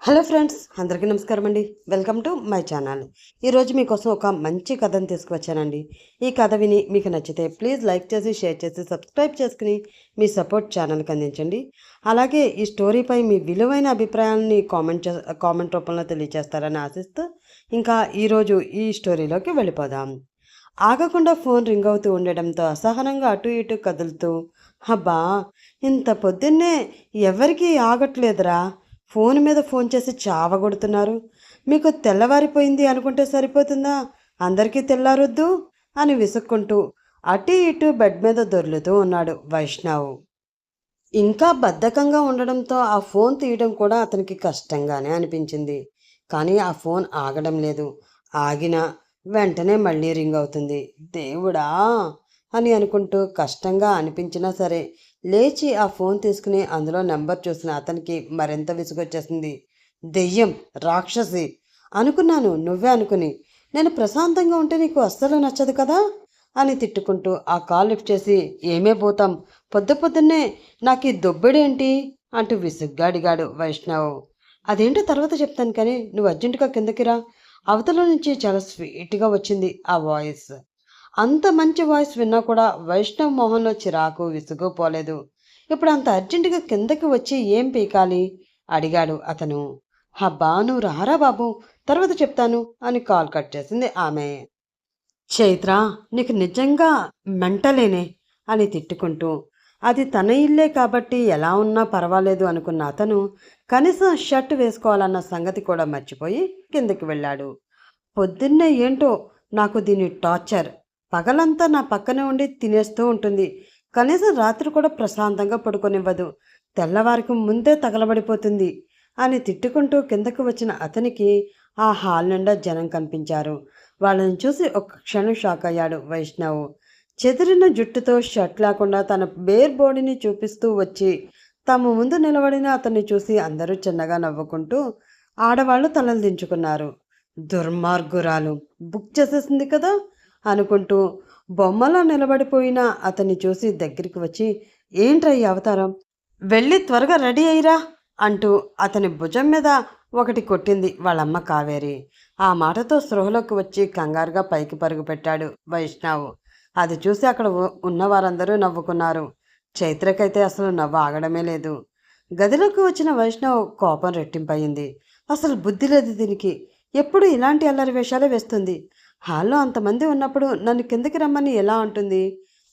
Hello friends, అందరికీ నమస్కారం అండి. Welcome to my channel. ఈరోజు మీకోసం ఒక మంచి కథను తీసుకువచ్చానండి. ఈ కథ విని మీకు నచ్చితే ప్లీజ్ లైక్ చేసి, షేర్ చేసి, సబ్స్క్రైబ్ చేసుకుని మీ సపోర్ట్ ఛానల్కి అందించండి. అలాగే ఈ స్టోరీపై మీ విలువైన అభిప్రాయాలని కామెంట్ రూపంలో తెలియజేస్తారని ఆశిస్తూ ఇంకా ఈరోజు ఈ స్టోరీలోకి వెళ్ళిపోదాం. ఆగకుండా ఫోన్ రింగ్ అవుతూ ఉండడంతో అసహనంగా అటు ఇటు కదులుతూ, అబ్బా, ఇంత పొద్దున్నే ఎవరికీ ఆగట్లేదురా, ఫోన్ మీద ఫోన్ చేసి చావగొడుతున్నారు. మీకు తెల్లవారిపోయింది అనుకుంటే సరిపోతుందా, అందరికీ తెల్లారొద్దు అని విసుక్కుంటూ అటు ఇటు బెడ్ మీద దొర్లుతూ ఉన్నాడు వైష్ణవ్. ఇంకా బద్ధకంగా ఉండడంతో ఆ ఫోన్ తీయడం కూడా అతనికి కష్టంగానే అనిపించింది. కానీ ఆ ఫోన్ ఆగడం లేదు. ఆగినా వెంటనే మళ్ళీ రింగ్ అవుతుంది. దేవుడా అని అనుకుంటూ కష్టంగా అనిపించినా సరే లేచి ఆ ఫోన్ తీసుకుని అందులో నెంబర్ చూసిన అతనికి మరింత విసుగొచ్చేసింది. దెయ్యం, రాక్షసి అనుకున్నాను నువ్వే అనుకుని. నేను ప్రశాంతంగా ఉంటే నీకు అస్సలు నచ్చదు కదా అని తిట్టుకుంటూ ఆ కాల్ లిఫ్ట్ చేసి, ఏమే పోతాం, పొద్దున్నే నాకు ఈ దొబ్బెడేంటి అంటూ విసుగ్గా అడిగాడు వైష్ణవ్. అదేంటో తర్వాత చెప్తాను, కానీ నువ్వు అర్జెంటుగా కిందకి రా. అవతల నుంచి చాలా స్వీట్గా వచ్చింది ఆ వాయిస్. అంత మంచి వాయిస్ విన్నా కూడా వైష్ణవ్ మొహంలో చిరాకు విసుగు పోలేదు. ఇప్పుడు అంత అర్జెంటుగా కిందకి వచ్చి ఏం పీకాలి అడిగాడు అతను. హబ్బా, నువ్వు రారా బాబు, తర్వాత చెప్తాను అని కాల్ కట్ చేసింది ఆమె. చైత్ర, నీకు నిజంగా మెంటలేనే అని తిట్టుకుంటూ, అది తన ఇల్లే కాబట్టి ఎలా ఉన్నా పర్వాలేదు అనుకున్న అతను కనీసం షర్ట్ వేసుకోవాలన్న సంగతి కూడా మర్చిపోయి కిందకి వెళ్ళాడు. పొద్దున్నే ఏంటో నాకు దీని టార్చర్. పగలంతా నా పక్కనే ఉండి తినేస్తూ ఉంటుంది. కనీసం రాత్రి కూడా ప్రశాంతంగా పడుకొనివ్వదు. తెల్లవారికి ముందే తగలబడిపోతుంది అని తిట్టుకుంటూ కిందకు వచ్చిన అతనికి ఆ హాల్ నిండా జనం కనిపించారు. వాళ్ళని చూసి ఒక్క క్షణం షాక్ అయ్యాడు వైష్ణవ్. చెదిరిన జుట్టుతో షర్ట్ లేకుండా తన బేర్ బాడీని చూపిస్తూ వచ్చి తమ ముందు నిలబడిన అతన్ని చూసి అందరూ చిన్నగా నవ్వుకుంటూ ఆడవాళ్లు తలలు దించుకున్నారు. దుర్మార్గురాలు, బుక్ చేసేసింది కదా అనుకుంటూ బొమ్మలా నిలబడిపోయిన అతన్ని చూసి దగ్గరికి వచ్చి, ఏంట్రా ఈ అవతారం, వెళ్ళి త్వరగా రెడీ అయ్యిరా అంటూ అతని భుజం మీద ఒకటి కొట్టింది వాళ్ళమ్మ కావేరి. ఆ మాటతో స్పృహలోకి వచ్చి కంగారుగా పైకి పరుగు పెట్టాడు వైష్ణవ్. అది చూసి అక్కడ ఉన్న వారందరూ నవ్వుకున్నారు. చైత్రకైతే అసలు నవ్వు ఆగడమే లేదు. గదిలోకి వచ్చిన వైష్ణవ్ కోపం రెట్టింపయింది. అసలు బుద్ధి లేదు దీనికి, ఎప్పుడు ఇలాంటి అల్లరి వేషాలే వేస్తుంది. హాల్లో అంతమంది ఉన్నప్పుడు నన్ను కిందకి రమ్మని ఎలా అంటుంది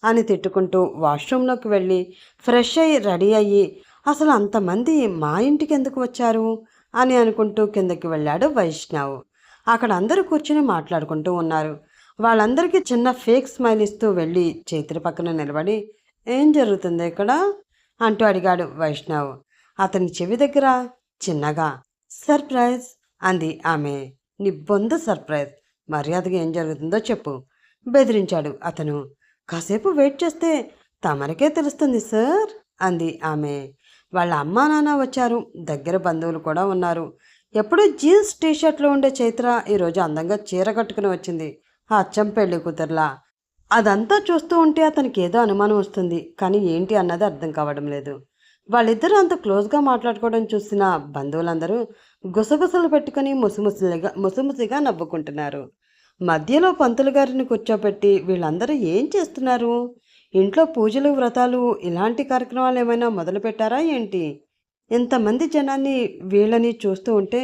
అని తిట్టుకుంటూ వాష్రూమ్లోకి వెళ్ళి ఫ్రెష్ అయ్యి రెడీ అయ్యి, అసలు అంతమంది మా ఇంటికి ఎందుకు వచ్చారు అని అనుకుంటూ కిందకి వెళ్ళాడు వైష్ణవ్. అక్కడ అందరూ కూర్చుని మాట్లాడుకుంటూ ఉన్నారు. వాళ్ళందరికీ చిన్న ఫేక్ స్మైల్ ఇస్తూ వెళ్ళి చైత్ర పక్కన నిలబడి, ఏం జరుగుతుంది ఇక్కడ అంటూ అడిగాడు వైష్ణవ్. అతని చెవి దగ్గర చిన్నగా, సర్ప్రైజ్ అంది ఆమె. నీ బొంద సర్ప్రైజ్, మర్యాదగా ఏం జరుగుతుందో చెప్పు బెదిరించాడు అతను. కాసేపు వెయిట్ చేస్తే తమరికే తెలుస్తుంది సార్ అంది ఆమె. వాళ్ళ అమ్మా నాన్న వచ్చారు, దగ్గర బంధువులు కూడా ఉన్నారు. ఎప్పుడూ జీన్స్ టీషర్ట్లో ఉండే చైత్ర ఈరోజు అందంగా చీర కట్టుకుని వచ్చింది, ఆ అచ్చం పెళ్లి కూతుర్లా. అదంతా చూస్తూ ఉంటే అతనికి ఏదో అనుమానం వస్తుంది, కానీ ఏంటి అన్నది అర్థం కావడం లేదు. వాళ్ళిద్దరూ అంత క్లోజ్గా మాట్లాడుకోవడం చూసిన బంధువులందరూ గుసగుసలు పెట్టుకుని ముసిముసిగా నవ్వుకుంటున్నారు. మధ్యలో పంతులు గారిని కూర్చోబెట్టి వీళ్ళందరూ ఏం చేస్తున్నారు, ఇంట్లో పూజలు వ్రతాలు ఇలాంటి కార్యక్రమాలు ఏమైనా మొదలు పెట్టారా ఏంటి? ఇంతమంది జనాన్ని వీళ్ళని చూస్తూ ఉంటే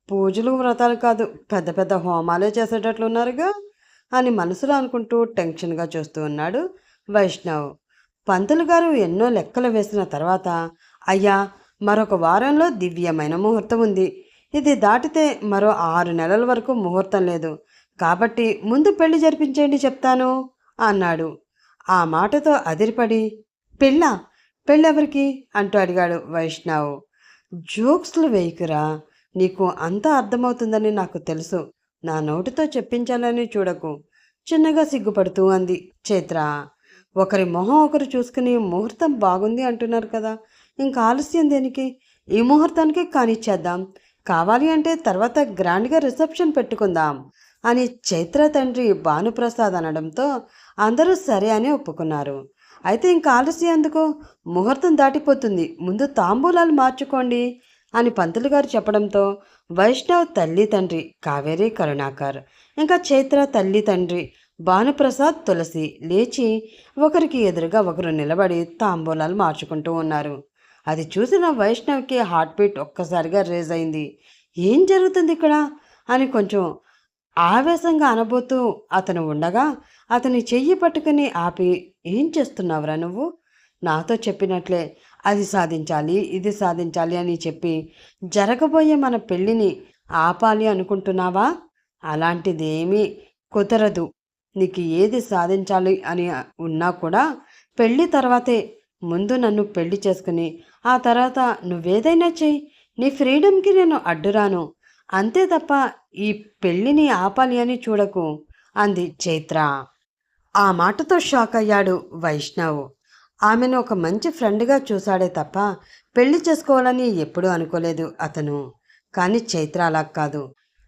పూజలు వ్రతాలు కాదు, పెద్ద పెద్ద హోమాలే చేసేటట్లున్నారుగా అని మనసులో అనుకుంటూ టెన్షన్గా చూస్తూ ఉన్నాడు వైష్ణవ్. పంతులు గారు ఎన్నో లెక్కలు వేసిన తర్వాత, అయ్యా, మరొక వారంలో దివ్యమైన ముహూర్తం ఉంది. ఇది దాటితే మరో 6 నెలల వరకు ముహూర్తం లేదు. కాబట్టి ముందు పెళ్లి జరిపించేయండి చెప్తాను అన్నాడు. ఆ మాటతో అదిరిపడి, పెళ్ళా, పెళ్ళెవరికి అంటూ అడిగాడు వైష్ణవ్. జోక్స్లు వేయకురా, నీకు అంతా అర్థమవుతుందని నాకు తెలుసు. నా నోటితో చెప్పించాలని చూడకు చిన్నగా సిగ్గుపడుతూ అంది చైత్ర. ఒకరి మొహం ఒకరు చూసుకుని ముహూర్తం బాగుంది అంటున్నారు కదా, ఇంకా ఆలస్యం దేనికి, ఈ ముహూర్తానికి కానిచ్చేద్దాం. కావాలి అంటే తర్వాత గ్రాండ్గా రిసెప్షన్ పెట్టుకుందాం అని చైత్ర తండ్రి భానుప్రసాద్ అనడంతో అందరూ సరే అని ఒప్పుకున్నారు. అయితే ఇంకా ఆలస్యం ఎందుకు, ముహూర్తం దాటిపోతుంది, ముందు తాంబూలాలు మార్చుకోండి అని పంతులు గారు చెప్పడంతో వైష్ణవ్ తల్లి తండ్రి కావేరి కరుణాకర్ ఇంకా చైత్ర తల్లి తండ్రి భానుప్రసాద్ తులసి లేచి ఒకరికి ఎదురుగా ఒకరు నిలబడి తాంబూలాలు మార్చుకుంటూ ఉన్నారు. అది చూసిన వైష్ణవ్కి హార్ట్ బీట్ ఒక్కసారిగా రేజ్ అయింది. ఏం జరుగుతుంది ఇక్కడ అని కొంచెం ఆవేశంగా అనబోతూ అతను ఉండగా అతని చెయ్యి పట్టుకుని ఆపి, ఏం చేస్తున్నావురా నువ్వు? నాతో చెప్పినట్లే అది సాధించాలి ఇది సాధించాలి అని చెప్పి జరగబోయే మన పెళ్ళిని ఆపాలి అనుకుంటున్నావా? అలాంటిదేమీ కుదరదు. నీకు ఏది సాధించాలి అని ఉన్నా కూడా పెళ్ళి తర్వాతే. ముందు నన్ను పెళ్లి చేసుకుని ఆ తర్వాత నువ్వేదైనా చెయ్యి. నీ ఫ్రీడమ్కి నేను అడ్డురాను. అంతే తప్ప ఈ పెళ్ళిని ఆపాలి అని చూడకు అంది చైత్ర. ఆ మాటతో షాక్ అయ్యాడు వైష్ణవ్. ఆమెను ఒక మంచి ఫ్రెండ్గా చూశాడే తప్ప పెళ్లి చేసుకోవాలని ఎప్పుడూ అనుకోలేదు అతను. కానీ చైత్ర అలా కాదు.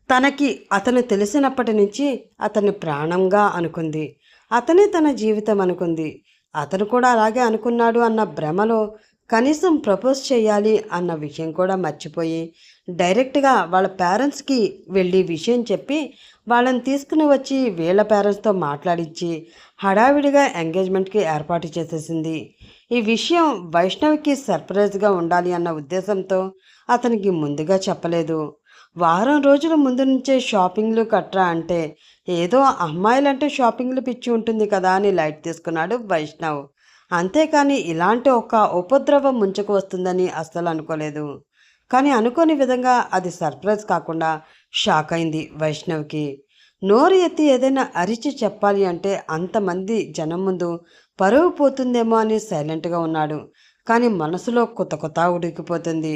తనకి అతను తెలిసినప్పటి నుంచి అతన్ని ప్రాణంగా అనుకుంది. అతనే తన జీవితం అనుకుంది. అతను కూడా అలాగే అనుకున్నాడు అన్న భ్రమలో కనీసం ప్రపోజ్ చేయాలి అన్న విషయం కూడా మర్చిపోయి డైరెక్ట్గా వాళ్ళ పేరెంట్స్కి వెళ్ళి విషయం చెప్పి వాళ్ళని తీసుకుని వచ్చి వీళ్ళ పేరెంట్స్తో మాట్లాడించి హడావిడిగా ఎంగేజ్మెంట్కి ఏర్పాటు చేసేసింది. ఈ విషయం వైష్ణవికి సర్ప్రైజ్గా ఉండాలి అన్న ఉద్దేశంతో అతనికి ముందుగా చెప్పలేదు. వారం రోజుల ముందు నుంచే షాపింగ్లు కట్రా అంటే ఏదో అమ్మాయిలంటే షాపింగ్లు పిచ్చి ఉంటుంది కదా అని లైట్ తీసుకున్నాడు వైష్ణవ్. అంతేకాని ఇలాంటి ఒక ఉపద్రవం ముంచుకు వస్తుందని అస్సలు అనుకోలేదు. కానీ అనుకోని విధంగా అది సర్ప్రైజ్ కాకుండా షాక్ అయింది వైష్ణవ్కి. నోరు ఎత్తి ఏదైనా అరిచి చెప్పాలి అంటే అంతమంది జనం ముందు పరువు పోతుందేమో అని సైలెంట్గా ఉన్నాడు. కానీ మనసులో కొత్త కొత్త ఉడికిపోతుంది.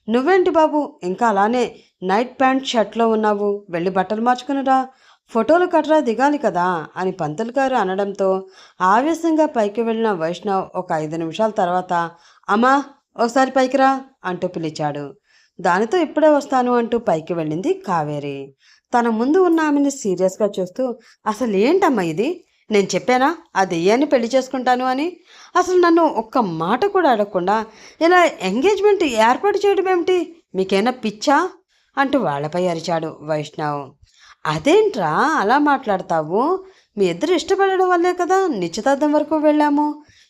నువ్వేంటి బాబు ఇంకా అలానే నైట్ ప్యాంట్ షర్ట్లో ఉన్నావు? వెళ్ళి బట్టలు మార్చుకునిరా, ఫోటోలు కట్రా దిగాలి కదా అని పంతులు గారు అనడంతో ఆవేశంగా పైకి వెళ్ళిన వైష్ణవ్ ఒక 5 నిమిషాల తర్వాత అమ్మా ఒకసారి పైకి రా అంటూ పిలిచాడు. దానితో ఇప్పుడే వస్తాను అంటూ పైకి వెళ్ళింది కావేరి. తన ముందు ఉన్న ఆమెని సీరియస్గా చూస్తూ, అసలు ఏంటమ్మా ఇది? నేను చెప్పానా ఆ దెయ్యాన్ని పెళ్లి చేసుకుంటాను అని? అసలు నన్ను ఒక్క మాట కూడా అడగకుండా ఇలా ఎంగేజ్మెంట్ ఏర్పాటు చేయడం ఏమిటి? మీకేనా పిచ్చా అంటూ వాళ్ళపై అరిచాడు వైష్ణవ్. అదేంట్రా అలా మాట్లాడతావు? మీ ఇద్దరు ఇష్టపడడం వల్లే కదా నిశ్చితార్థం వరకు వెళ్ళాము.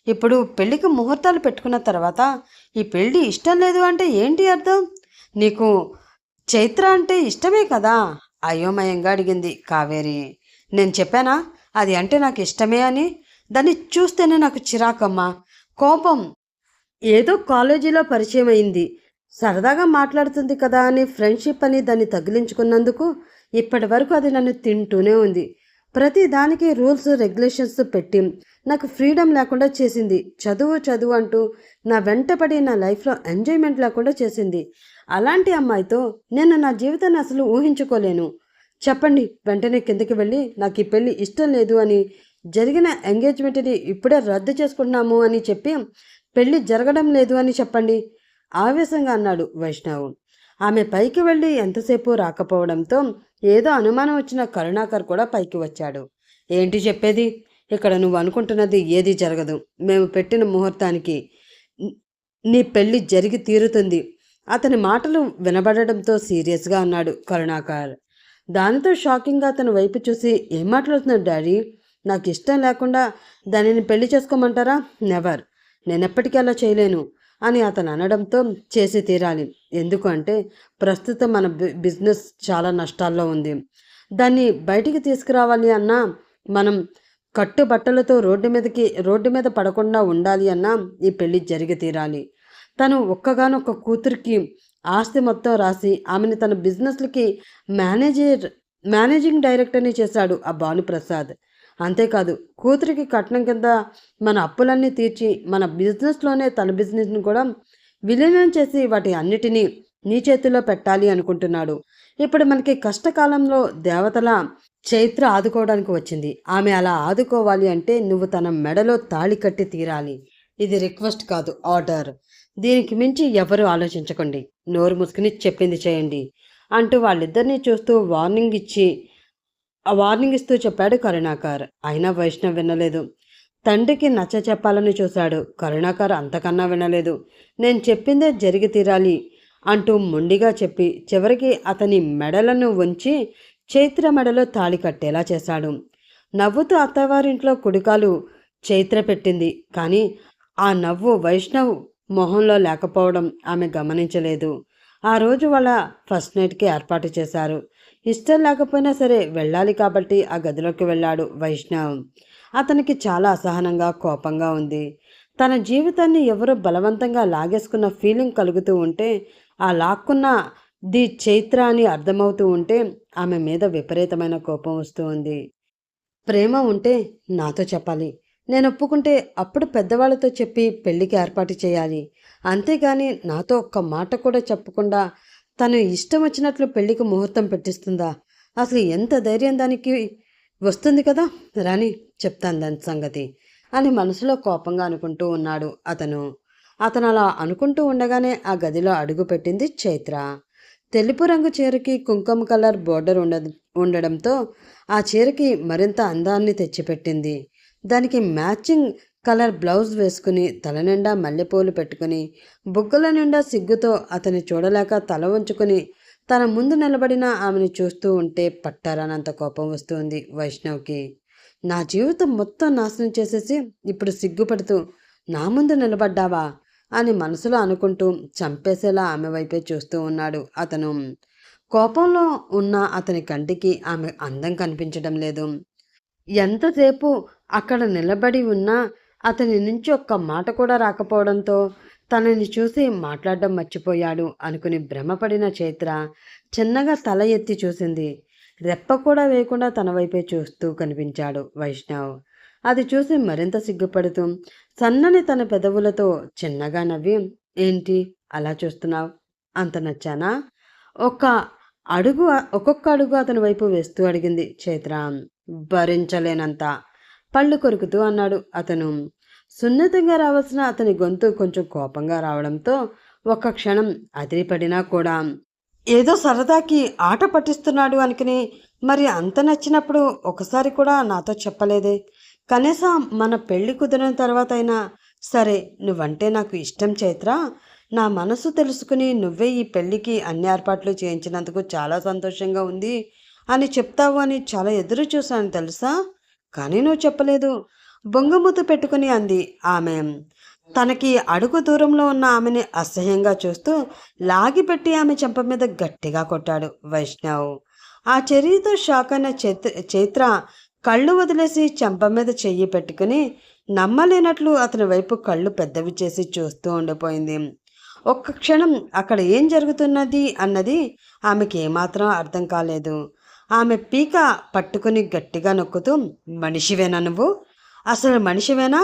ఇప్పుడు పెళ్ళికి ముహూర్తాలు పెట్టుకున్న తర్వాత ఈ పెళ్ళి ఇష్టం లేదు అంటే ఏంటి అర్థం? నీకు చైత్ర అంటే ఇష్టమే కదా అయోమయంగా అడిగింది కావేరి. నేను చెప్పానా అది అంటే నాకు ఇష్టమే అని? దాన్ని చూస్తేనే నాకు చిరాకమ్మా, కోపం. ఏదో కాలేజీలో పరిచయం అయింది, సరదాగా మాట్లాడుతుంది కదా అని ఫ్రెండ్షిప్ అని దాన్ని తగిలించుకున్నందుకు ఇప్పటి వరకు అది నన్ను తింటూనే ఉంది. ప్రతి దానికి రూల్స్ రెగ్యులేషన్స్ పెట్టి నాకు ఫ్రీడమ్ లేకుండా చేసింది. చదువు చదువు అంటూ నా వెంటపడి నా లైఫ్లో ఎంజాయ్మెంట్ లేకుండా చేసింది. అలాంటి అమ్మాయితో నేను నా జీవితాన్ని అసలు ఊహించుకోలేను. చెప్పండి, వెంటనే కిందకి వెళ్ళి నాకు ఈ పెళ్ళి ఇష్టం లేదు అని, జరిగిన ఎంగేజ్మెంట్ని ఇప్పుడే రద్దు చేసుకుంటున్నాము అని చెప్పి పెళ్ళి జరగడం లేదు అని చెప్పండి ఆవేశంగా అన్నాడు వైష్ణవ్. ఆమె పైకి వెళ్ళి ఎంతసేపు రాకపోవడంతో ఏదో అనుమానం వచ్చిన కరుణాకర్ కూడా పైకి వచ్చాడు. ఏంటి చెప్పేది? ఇక్కడ నువ్వు అనుకుంటున్నది ఏది జరగదు. మేము పెట్టిన ముహూర్తానికి నీ పెళ్ళి జరిగి తీరుతుంది. అతని మాటలు వినబడడంతో సీరియస్గా అన్నాడు కరుణాకర్. దానితో షాకింగ్గా అతని వైపు చూసి, ఏం మాట్లాడుతున్నాడు డాడీ? నాకు ఇష్టం లేకుండా దానిని పెళ్లి చేసుకోమంటారా? నెవర్, నేనెప్పటికీ అలా చేయలేను అని అతను అనడంతో చేసి తీరాలి. ఎందుకు అంటే ప్రస్తుతం మన బిజినెస్ చాలా నష్టాల్లో ఉంది. దాన్ని బయటికి తీసుకురావాలి అన్నా, మనం కట్టుబట్టలతో రోడ్డు మీద పడకుండా ఉండాలి అన్నా ఈ పెళ్ళి జరిగి తీరాలి. తను ఒక్కగానొక్క కూతురికి ఆస్తి మొత్తం రాసి ఆమెను తన బిజినెస్లకి మేనేజింగ్ డైరెక్టర్ని చేశాడు ఆ భానుప్రసాద్. అంతేకాదు కూతురికి కట్నం కింద మన అప్పులన్నీ తీర్చి మన బిజినెస్లోనే తన బిజినెస్ని కూడా విలీనం చేసి వాటి అన్నిటినీ నీ చేతిలో పెట్టాలి అనుకుంటున్నాడు. ఇప్పుడు మనకి కష్టకాలంలో దేవతల చైత్ర ఆదుకోవడానికి వచ్చింది. ఆమె అలా ఆదుకోవాలి అంటే నువ్వు తన మెడలో తాళి కట్టి తీరాలి. ఇది రిక్వెస్ట్ కాదు, ఆర్డర్. దీనికి మించి ఎవరు ఆలోచించకండి. నోరు మూసుకుని చెప్పింది చేయండి అంటూ వాళ్ళిద్దరినీ చూస్తూ వార్నింగ్ ఇస్తూ చెప్పాడు కరుణాకర్. అయినా వైష్ణవ్ వినలేదు. తండ్రికి నచ్చ చెప్పాలని చూశాడు. కరుణాకర్ అంతకన్నా వినలేదు. నేను చెప్పిందే జరిగి తీరాలి అంటూ మొండిగా చెప్పి చివరికి అతని మెడలను వంచి చైత్ర మెడలో తాళి కట్టేలా చేశాడు. నవ్వుతూ అత్తవారింట్లో కుడికాలు చైత్ర పెట్టింది. కానీ ఆ నవ్వు వైష్ణవ్ మొహంలో లేకపోవడం ఆమె గమనించలేదు. ఆ రోజు వాళ్ళ ఫస్ట్ నైట్కి ఏర్పాటు చేశారు. ఇష్టం లేకపోయినా సరే వెళ్ళాలి కాబట్టి ఆ గదిలోకి వెళ్ళాడు వైష్ణవ్. అతనికి చాలా అసహనంగా కోపంగా ఉంది. తన జీవితాన్ని ఎవరో బలవంతంగా లాగేసుకున్న ఫీలింగ్ కలుగుతూ ఉంటే, ఆ లాక్కున్న ది చైత్ర అని అర్థమవుతూ ఉంటే ఆమె మీద విపరీతమైన కోపం వస్తూ ఉంది. ప్రేమ ఉంటే నాతో చెప్పాలి. నేను ఒప్పుకుంటే అప్పుడు పెద్దవాళ్ళతో చెప్పి పెళ్ళికి ఏర్పాటు చేయాలి. అంతేగాని నాతో ఒక్క మాట కూడా చెప్పకుండా తను ఇష్టం వచ్చినట్లు పెళ్ళికి ముహూర్తం పెట్టిస్తుందా? అసలు ఎంత ధైర్యం దానికి వస్తుంది కదా! రాని చెప్తాను దాని సంగతి అని మనసులో కోపంగా అనుకుంటూ ఉన్నాడు అతను. అతను అలా అనుకుంటూ ఉండగానే ఆ గదిలో అడుగుపెట్టింది చైత్ర. తెలుపు రంగు చీరకి కుంకుమ కలర్ బోర్డర్ ఉండడంతో ఆ చీరకి మరింత అందాన్ని తెచ్చిపెట్టింది. దానికి మ్యాచింగ్ కలర్ బ్లౌజ్ వేసుకుని తలనిండా మల్లెపూలు పెట్టుకుని బుగ్గల నిండా సిగ్గుతో అతని చూడలేక తల వంచుకుని తన ముందు నిలబడిన ఆమెను చూస్తూ ఉంటే పట్టారనంత కోపం వస్తుంది వైష్ణవ్కి. నా జీవితం మొత్తం నాశనం చేసేసి ఇప్పుడు సిగ్గుపడుతూ నా ముందు నిలబడ్డావా అని మనసులో అనుకుంటూ చంపేసేలా ఆమె వైపే చూస్తూ ఉన్నాడు అతను. కోపంలో ఉన్న అతని కంటికి ఆమె అందం కనిపించడం లేదు. ఎంతసేపు అక్కడ నిలబడి ఉన్నా అతని నుంచి ఒక్క మాట కూడా రాకపోవడంతో తనని చూసి మాట్లాడడం మర్చిపోయాడు అనుకుని భ్రమపడిన చైత్ర చిన్నగా తల ఎత్తి చూసింది. రెప్ప కూడా వేయకుండా తన వైపే చూస్తూ కనిపించాడు వైష్ణవ్. అది చూసి మరింత సిగ్గుపడుతూ సన్నని తన పెదవులతో చిన్నగా నవ్వి, ఏంటి అలా చూస్తున్నావు? అంత నచ్చానా? ఒక్క ఒక్కొక్క అడుగు అతని వైపు వేస్తూ అడిగింది చైత్ర. భరించలేనంత పళ్ళు కొరుకుతూ అన్నాడు అతను. సున్నితంగా రావాల్సిన అతని గొంతు కొంచెం కోపంగా రావడంతో ఒక్క క్షణం అదిరిపడినా కూడా ఏదో సరదాకి ఆట పట్టిస్తున్నాడు అనుకుని, మరి అంత నచ్చినప్పుడు ఒకసారి కూడా నాతో చెప్పలేదే? కనీసం మన పెళ్లి కుదిరిన తర్వాత అయినా సరే నువ్వంటే నాకు ఇష్టం చైత్ర, నా మనసు తెలుసుకుని నువ్వే ఈ పెళ్ళికి అన్ని ఏర్పాట్లు చేయించినందుకు చాలా సంతోషంగా ఉంది అని చెప్తావు అని చాలా ఎదురు చూశాను తెలుసా, కానీ నువ్వు చెప్పలేదు. బొంగమూత పెట్టుకుని అంది ఆమె. తనకి అడుగు దూరంలో ఉన్న ఆమెని అసహ్యంగా చూస్తూ లాగిపెట్టి ఆమె చెంప మీద గట్టిగా కొట్టాడు వైష్ణవ్. ఆ చర్యతో షాక్ అయిన చైత్ర కళ్ళు వదిలేసి చెంప మీద చెయ్యి పెట్టుకుని నమ్మలేనట్లు అతని వైపు కళ్ళు పెద్దవి చేసి చూస్తూ ఉండిపోయింది. ఒక్క క్షణం అక్కడ ఏం జరుగుతున్నది అన్నది ఆమెకి ఏమాత్రం అర్థం కాలేదు. ఆమె పీక పట్టుకుని గట్టిగా నొక్కుతూ, మనిషివేనా నువ్వు? అసలు మనిషివేనా?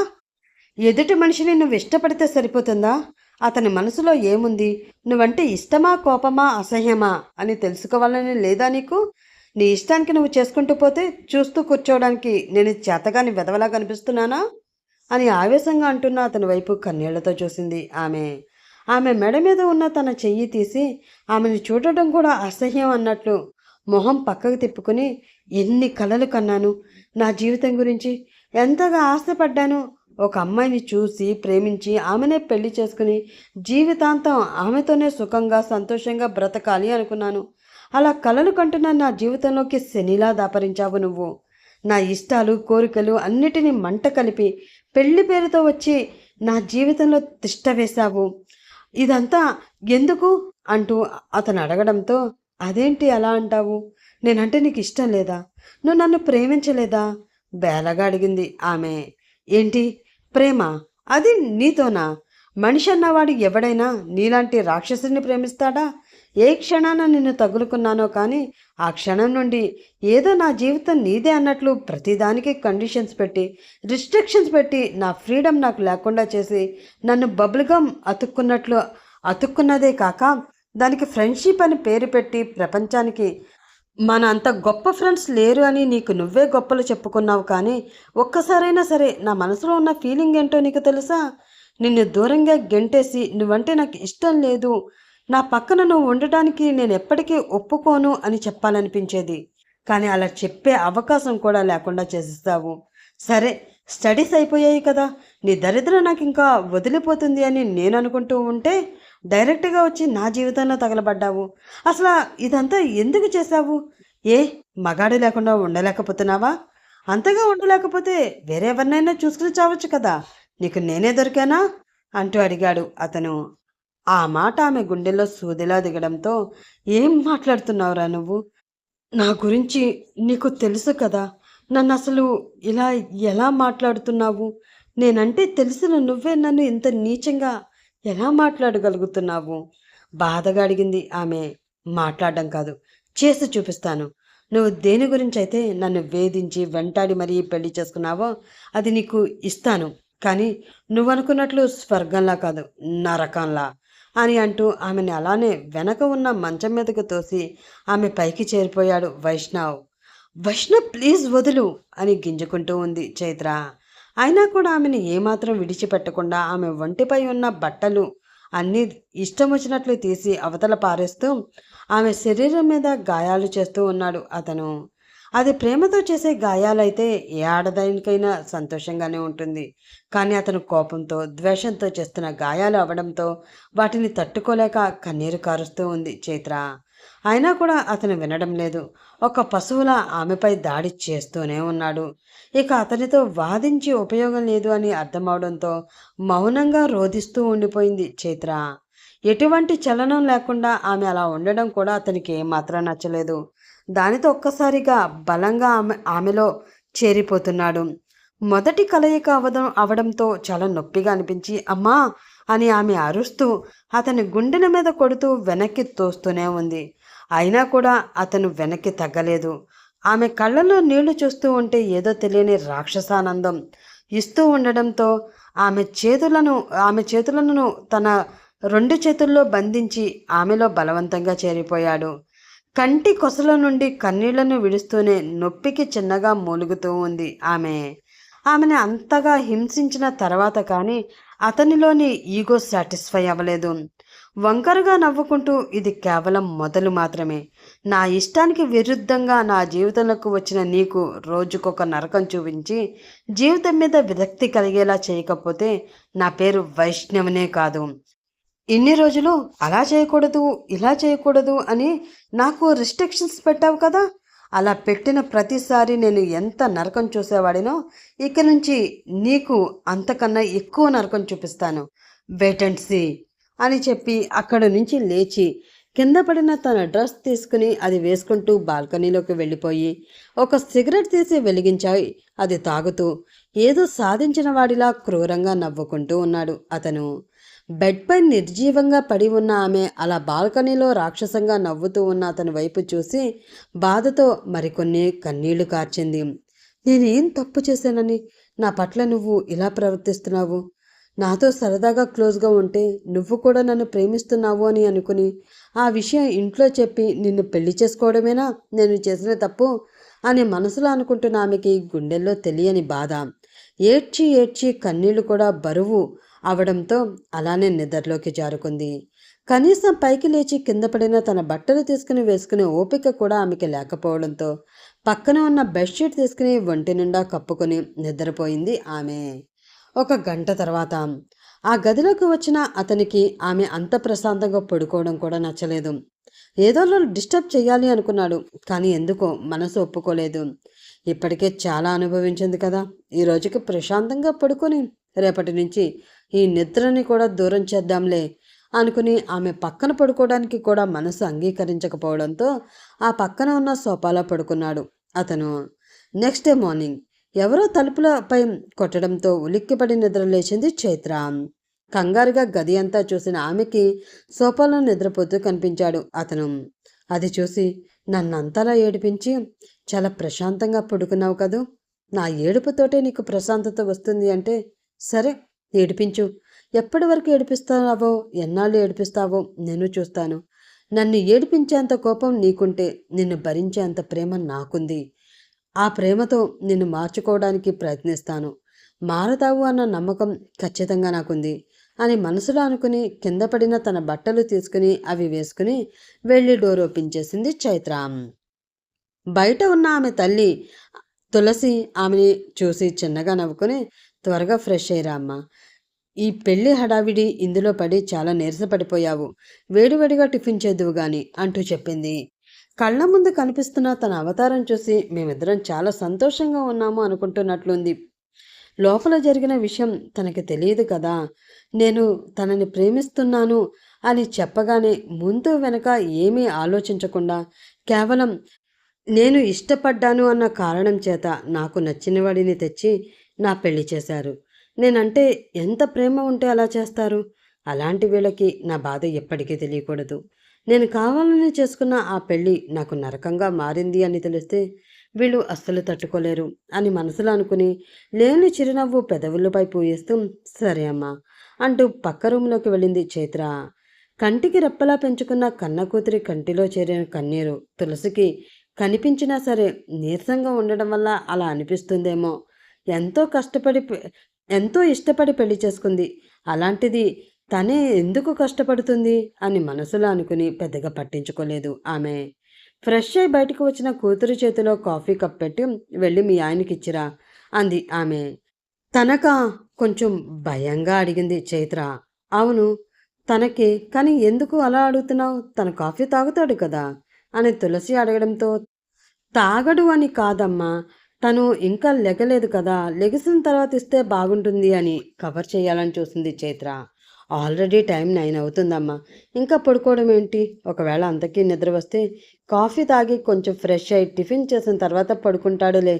ఎదుటి మనిషిని నువ్వు ఇష్టపడితే సరిపోతుందా? అతని మనసులో ఏముంది? నువ్వంటే ఇష్టమా, కోపమా, అసహ్యమా అని తెలుసుకోవాలని లేదా నీకు? నీ ఇష్టానికి నువ్వు చేసుకుంటూ పోతే చూస్తూ కూర్చోవడానికి నేను చేతగాని వెధవలా కనిపిస్తున్నానా అని ఆవేశంగా అంటున్న అతని వైపు కన్నీళ్లతో చూసింది ఆమె. ఆమె మెడ మీద ఉన్న తన చెయ్యి తీసి ఆమెను చూడటం కూడా అసహ్యం అన్నట్లు మొహం పక్కకు తిప్పుకుని, ఎన్ని కలలు కన్నాను నా జీవితం గురించి, ఎంతగా ఆశపడ్డాను. ఒక అమ్మాయిని చూసి ప్రేమించి ఆమెనే పెళ్లి చేసుకుని జీవితాంతం ఆమెతోనే సుఖంగా సంతోషంగా బ్రతకాలి అనుకున్నాను. అలా కలలు కంటున్న నా జీవితంలోకి శనిలా దాపరించావు నువ్వు. నా ఇష్టాలు కోరికలు అన్నిటినీ మంట కలిపి పెళ్లి పేరుతో వచ్చి నా జీవితంలో తిష్ట వేశావు. ఇదంతా ఎందుకు అంటూ అతను అడగడంతో, అదేంటి అలా అంటావు? నేనంటే నీకు ఇష్టం లేదా? నువ్వు నన్ను ప్రేమించలేదా? బేలగా అడిగింది ఆమె. ఏంటి ప్రేమ? అది నీతోనా? మనిషి అన్నవాడు ఎవడైనా నీలాంటి రాక్షసుని ప్రేమిస్తాడా? ఏ క్షణాన నిన్ను తగులుకున్నానో కానీ ఆ క్షణం నుండి ఏదో నా జీవితం నీదే అన్నట్లు ప్రతిదానికి కండిషన్స్ పెట్టి రిస్ట్రిక్షన్స్ పెట్టి నా ఫ్రీడమ్ నాకు లేకుండా చేసి నన్ను బబుల్గమ్ అతుక్కున్నదే కాక దానికి ఫ్రెండ్షిప్ అని పేరు పెట్టి ప్రపంచానికి మన అంత గొప్ప ఫ్రెండ్స్ లేరు అని నీకు నువ్వే గొప్పలు చెప్పుకున్నావు. కానీ ఒక్కసారైనా సరే నా మనసులో ఉన్న ఫీలింగ్ ఏంటో నీకు తెలుసా? నిన్ను దూరంగా గెంటేసి నువ్వంటే నాకు ఇష్టం లేదు, నా పక్కన నువ్వు ఉండటానికి నేను ఎప్పటికీ ఒప్పుకోను అని చెప్పాలనిపించేది. కానీ అలా చెప్పే అవకాశం కూడా లేకుండా చేసేస్తావు. సరే, స్టడీస్ అయిపోయాయి కదా, నీ దరిద్రం నాకు ఇంకా వదిలిపోతుంది అని నేను అనుకుంటూ ఉంటే డైరెక్ట్గా వచ్చి నా జీవితంలో తగలబడ్డావు. అసలు ఇదంతా ఎందుకు చేశావు? ఏ మగాడు లేకుండా ఉండలేకపోతున్నావా? అంతగా ఉండలేకపోతే వేరే ఎవరినైనా చూసుకుని చావచ్చు కదా, నీకు నేనే దొరికానా అంటూ అడిగాడు అతను. ఆ మాట ఆమె గుండెల్లో సూదిలా దిగడంతో, ఏం మాట్లాడుతున్నావురా నువ్వు? నా గురించి నీకు తెలుసు కదా, నన్ను అసలు ఇలా ఎలా మాట్లాడుతున్నావు? నేనంటే తెలిసిన నువ్వే నన్ను ఇంత నీచంగా ఎలా మాట్లాడగలుగుతున్నావు? బాధగా అడిగింది ఆమె. మాట్లాడడం కాదు, చేసి చూపిస్తాను. నువ్వు దేని గురించి అయితే నన్ను వేధించి వెంటాడి మరీ పెళ్లి చేసుకున్నావో అది నీకు ఇస్తాను. కానీ నువ్వనుకున్నట్లు స్వర్గంలా కాదు, నరకంలా అని అంటూ ఆమెని అలానే వెనక ఉన్న మంచం మీదకు తోసి ఆమె పైకి చేరిపోయాడు వైష్ణవ్. వైష్ణవ్ ప్లీజ్ వదులు అని గింజుకుంటూ ఉంది చైత్ర. అయినా కూడా ఆమెను ఏమాత్రం విడిచిపెట్టకుండా ఆమె ఒంటిపై ఉన్న బట్టలు అన్నీ ఇష్టం వచ్చినట్లు తీసి అవతల పారేస్తూ ఆమె శరీరం మీద గాయాలు చేస్తూ ఉన్నాడు అతను. అది ప్రేమతో చేసే గాయాలైతే ఏ ఆడదానికైనా సంతోషంగానే ఉంటుంది. కానీ అతను కోపంతో ద్వేషంతో చేస్తున్న గాయాలు అవడంతో వాటిని తట్టుకోలేక కన్నీరు కారుస్తూ ఉంది చైత్ర. అయినా కూడా అతను వినడం లేదు. ఒక పశువులా ఆమెపై దాడి చేస్తూనే ఉన్నాడు. ఇక అతనితో వాదించి ఉపయోగం లేదు అని అర్థమవడంతో మౌనంగా రోధిస్తూ ఉండిపోయింది చైత్ర. ఎటువంటి చలనం లేకుండా ఆమె అలా ఉండడం కూడా అతనికి ఏమాత్రం నచ్చలేదు. దానితో ఒక్కసారిగా బలంగా ఆమెలో చేరిపోతున్నాడు. మొదటి కలయిక అవడంతో చాలా నొప్పిగా అనిపించి అమ్మా అని ఆమె అరుస్తూ అతని గుండెల మీద కొడుతూ వెనక్కి తోస్తూనే ఉంది. అయినా కూడా అతను వెనక్కి తగ్గలేదు. ఆమె కళ్ళలో నీళ్లు చూస్తూ ఉంటే ఏదో తెలియని రాక్షసానందం ఇస్తూ ఉండడంతో ఆమె చేతులను తన 2 చేతుల్లో బంధించి ఆమెలో బలవంతంగా చేరిపోయాడు. కంటి కొసల నుండి కన్నీళ్లను విడుస్తూనే నొప్పికి చిన్నగా మూలుగుతూ ఉంది ఆమె. ఆమెను అంతగా హింసించిన తర్వాత కానీ అతనిలోని ఈగో సాటిస్ఫై అవ్వలేదు. వంకరగా నవ్వుకుంటూ ఇది కేవలం మొదలు మాత్రమే. నా ఇష్టానికి విరుద్ధంగా నా జీవితంలోకి వచ్చిన నీకు రోజుకొక నరకం చూపించి జీవితం మీద విరక్తి కలిగేలా చేయకపోతే నా పేరు వైష్ణవనే కాదు. ఇన్ని రోజులు అలా చేయకూడదు, ఇలా చేయకూడదు అని నాకు రిస్ట్రిక్షన్స్ పెట్టావు కదా, అలా పెట్టిన ప్రతిసారి నేను ఎంత నరకం చూసేవాడినో ఇక నుంచి నీకు అంతకన్నా ఎక్కువ నరకం చూపిస్తాను. వెయిట్ అండ్ సీ అని చెప్పి అక్కడి నుంచి లేచి కింద పడిన తన డ్రెస్ తీసుకుని అది వేసుకుంటూ బాల్కనీలోకి వెళ్ళిపోయి ఒక సిగరెట్ తీసి వెలిగించాయి. అది తాగుతూ ఏదో సాధించిన వాడిలా క్రూరంగా నవ్వుకుంటూ ఉన్నాడు అతను. బెడ్పై నిర్జీవంగా పడి ఉన్న ఆమె అలా బాల్కనీలో రాక్షసంగా నవ్వుతూ ఉన్న అతని వైపు చూసి బాధతో మరికొన్ని కన్నీళ్లు కార్చింది. నేనేం తప్పు చేశానని నా పట్ల నువ్వు ఇలా ప్రవర్తిస్తున్నావు? నాతో సరదాగా క్లోజ్గా ఉంటే నువ్వు కూడా నన్ను ప్రేమిస్తున్నావు అని అనుకుని ఆ విషయం ఇంట్లో చెప్పి నిన్ను పెళ్లి చేసుకోవడమేనా నేను చేసిన తప్పు అని మనసులో అనుకుంటున్న ఆమెకి గుండెల్లో తెలియని బాధ. ఏడ్చి ఏడ్చి కన్నీళ్లు కూడా బరువు అవడంతో అలానే నిద్రలోకి జారుకుంది. కనీసం పైకి లేచి కింద పడిన తన బట్టలు తీసుకుని వేసుకునే ఓపిక కూడా ఆమెకి లేకపోవడంతో పక్కన ఉన్న బెడ్షీట్ తీసుకుని ఒంటి నిండా కప్పుకొని నిద్రపోయింది ఆమె. 1 గంట తర్వాత ఆ గదిలోకి వచ్చిన అతనికి ఆమె అంత ప్రశాంతంగా పడుకోవడం కూడా నచ్చలేదు. ఏదోలో డిస్టర్బ్ చేయాలి అనుకున్నాడు, కానీ ఎందుకో మనసు ఒప్పుకోలేదు. ఇప్పటికే చాలా అనుభవించింది కదా, ఈ రోజుకి ప్రశాంతంగా పడుకొని రేపటి నుంచి ఈ నిద్రని కూడా దూరం చేద్దాంలే అనుకుని ఆమె పక్కన పడుకోవడానికి కూడా మనసు అంగీకరించకపోవడంతో ఆ పక్కన ఉన్న సోఫాలో పడుకున్నాడు అతను. నెక్స్ట్ డే మార్నింగ్ ఎవరో తలుపులపై కొట్టడంతో ఉలిక్కిపడి నిద్ర లేచింది చైత్ర. కంగారుగా గది అంతా చూసిన ఆమెకి సోఫాలో నిద్రపోతూ కనిపించాడు అతను. అది చూసి నన్నంతలా ఏడిపించి చాలా ప్రశాంతంగా పడుకున్నావు కదూ, నా ఏడుపుతోటే నీకు ప్రశాంతత వస్తుంది అంటే సరే ఏడిపించు, ఎప్పటి వరకు ఏడిపిస్తావో ఎన్నాళ్ళు ఏడిపిస్తావో నేను చూస్తాను. నన్ను ఏడిపించేంత కోపం నీకుంటే నిన్ను భరించేంత ప్రేమ నాకుంది. ఆ ప్రేమతో నిన్ను మార్చుకోవడానికి ప్రయత్నిస్తాను. మారతావు అన్న నమ్మకం ఖచ్చితంగా నాకుంది అని మనసులో అనుకుని కింద పడిన తన బట్టలు తీసుకుని అవి వేసుకుని వెళ్ళి డోర్ ఓపెన్ చేసింది చైత్ర. బయట ఉన్న ఆమె తల్లి తులసి ఆమెని చూసి చిన్నగా నవ్వుకుని త్వరగా ఫ్రెష్ అయ్యిరా అమ్మా, ఈ పెళ్లి హడావిడి ఇందులో పడి చాలా నీరసపడిపోయావు. వేడివేడిగా టిఫిన్ చేద్దువు గాని అంటూ చెప్పింది. కళ్ళ ముందు కనిపిస్తున్న తన అవతారం చూసి మేమిద్దరం చాలా సంతోషంగా ఉన్నాము అనుకుంటున్నట్లుంది. లోపల జరిగిన విషయం తనకి తెలియదు కదా. నేను తనని ప్రేమిస్తున్నాను అని చెప్పగానే ముందు వెనక ఏమీ ఆలోచించకుండా కేవలం నేను ఇష్టపడ్డాను అన్న కారణం చేత నాకు నచ్చిన వాడిని తెచ్చి నా పెళ్లి చేశారు. నేనంటే ఎంత ప్రేమ ఉంటే అలా చేస్తారు? అలాంటి వీళ్ళకి నా బాధ ఎప్పటికీ తెలియకూడదు. నేను కావాలని చేసుకున్న ఆ పెళ్ళి నాకు నరకంగా మారింది అని తెలిస్తే వీళ్ళు అస్సలు తట్టుకోలేరు అని మనసులో అనుకుని లేని చిరునవ్వు పెదవులపై పూయిస్తూ సరే అమ్మా అంటూ పక్క రూమ్లోకి వెళ్ళింది చైత్ర. కంటికి రెప్పలా పెంచుకున్న కన్న కూతురి కంటిలో చేరిన కన్నీరు తులసికి కనిపించినా సరే నీరసంగా ఉండడం వల్ల అలా అనిపిస్తుందేమో. ఎంతో కష్టపడి ఎంతో ఇష్టపడి పెళ్లి చేసుకుంది. అలాంటిది తనే ఎందుకు కష్టపడుతుంది అని మనసులో అనుకుని పెద్దగా పట్టించుకోలేదు ఆమె. ఫ్రెష్ అయి బయటకు వచ్చిన కూతురు చేతిలో కాఫీ కప్ పెట్టి వెళ్ళి మీ ఆయనకి ఇచ్చిరా అంది ఆమె. తనక కొంచెం భయంగా అడిగింది చైత్ర. అవును తనకి, కానీ ఎందుకు అలా అడుగుతున్నావు? తన కాఫీ తాగుతాడు కదా అని తులసి అడగడంతో తాగడు అని కాదమ్మా, తను ఇంకా లెగలేదు కదా, లెగిసిన తర్వాత ఇస్తే బాగుంటుంది అని కవర్ చేయాలని చూసింది చైత్ర. ఆల్రెడీ టైం 9 అవుతుందమ్మా, ఇంకా పడుకోవడం ఏంటి? ఒకవేళ అంతకీ నిద్ర వస్తే కాఫీ తాగి కొంచెం ఫ్రెష్ అయ్యి టిఫిన్ చేసిన తర్వాత పడుకుంటాడులే.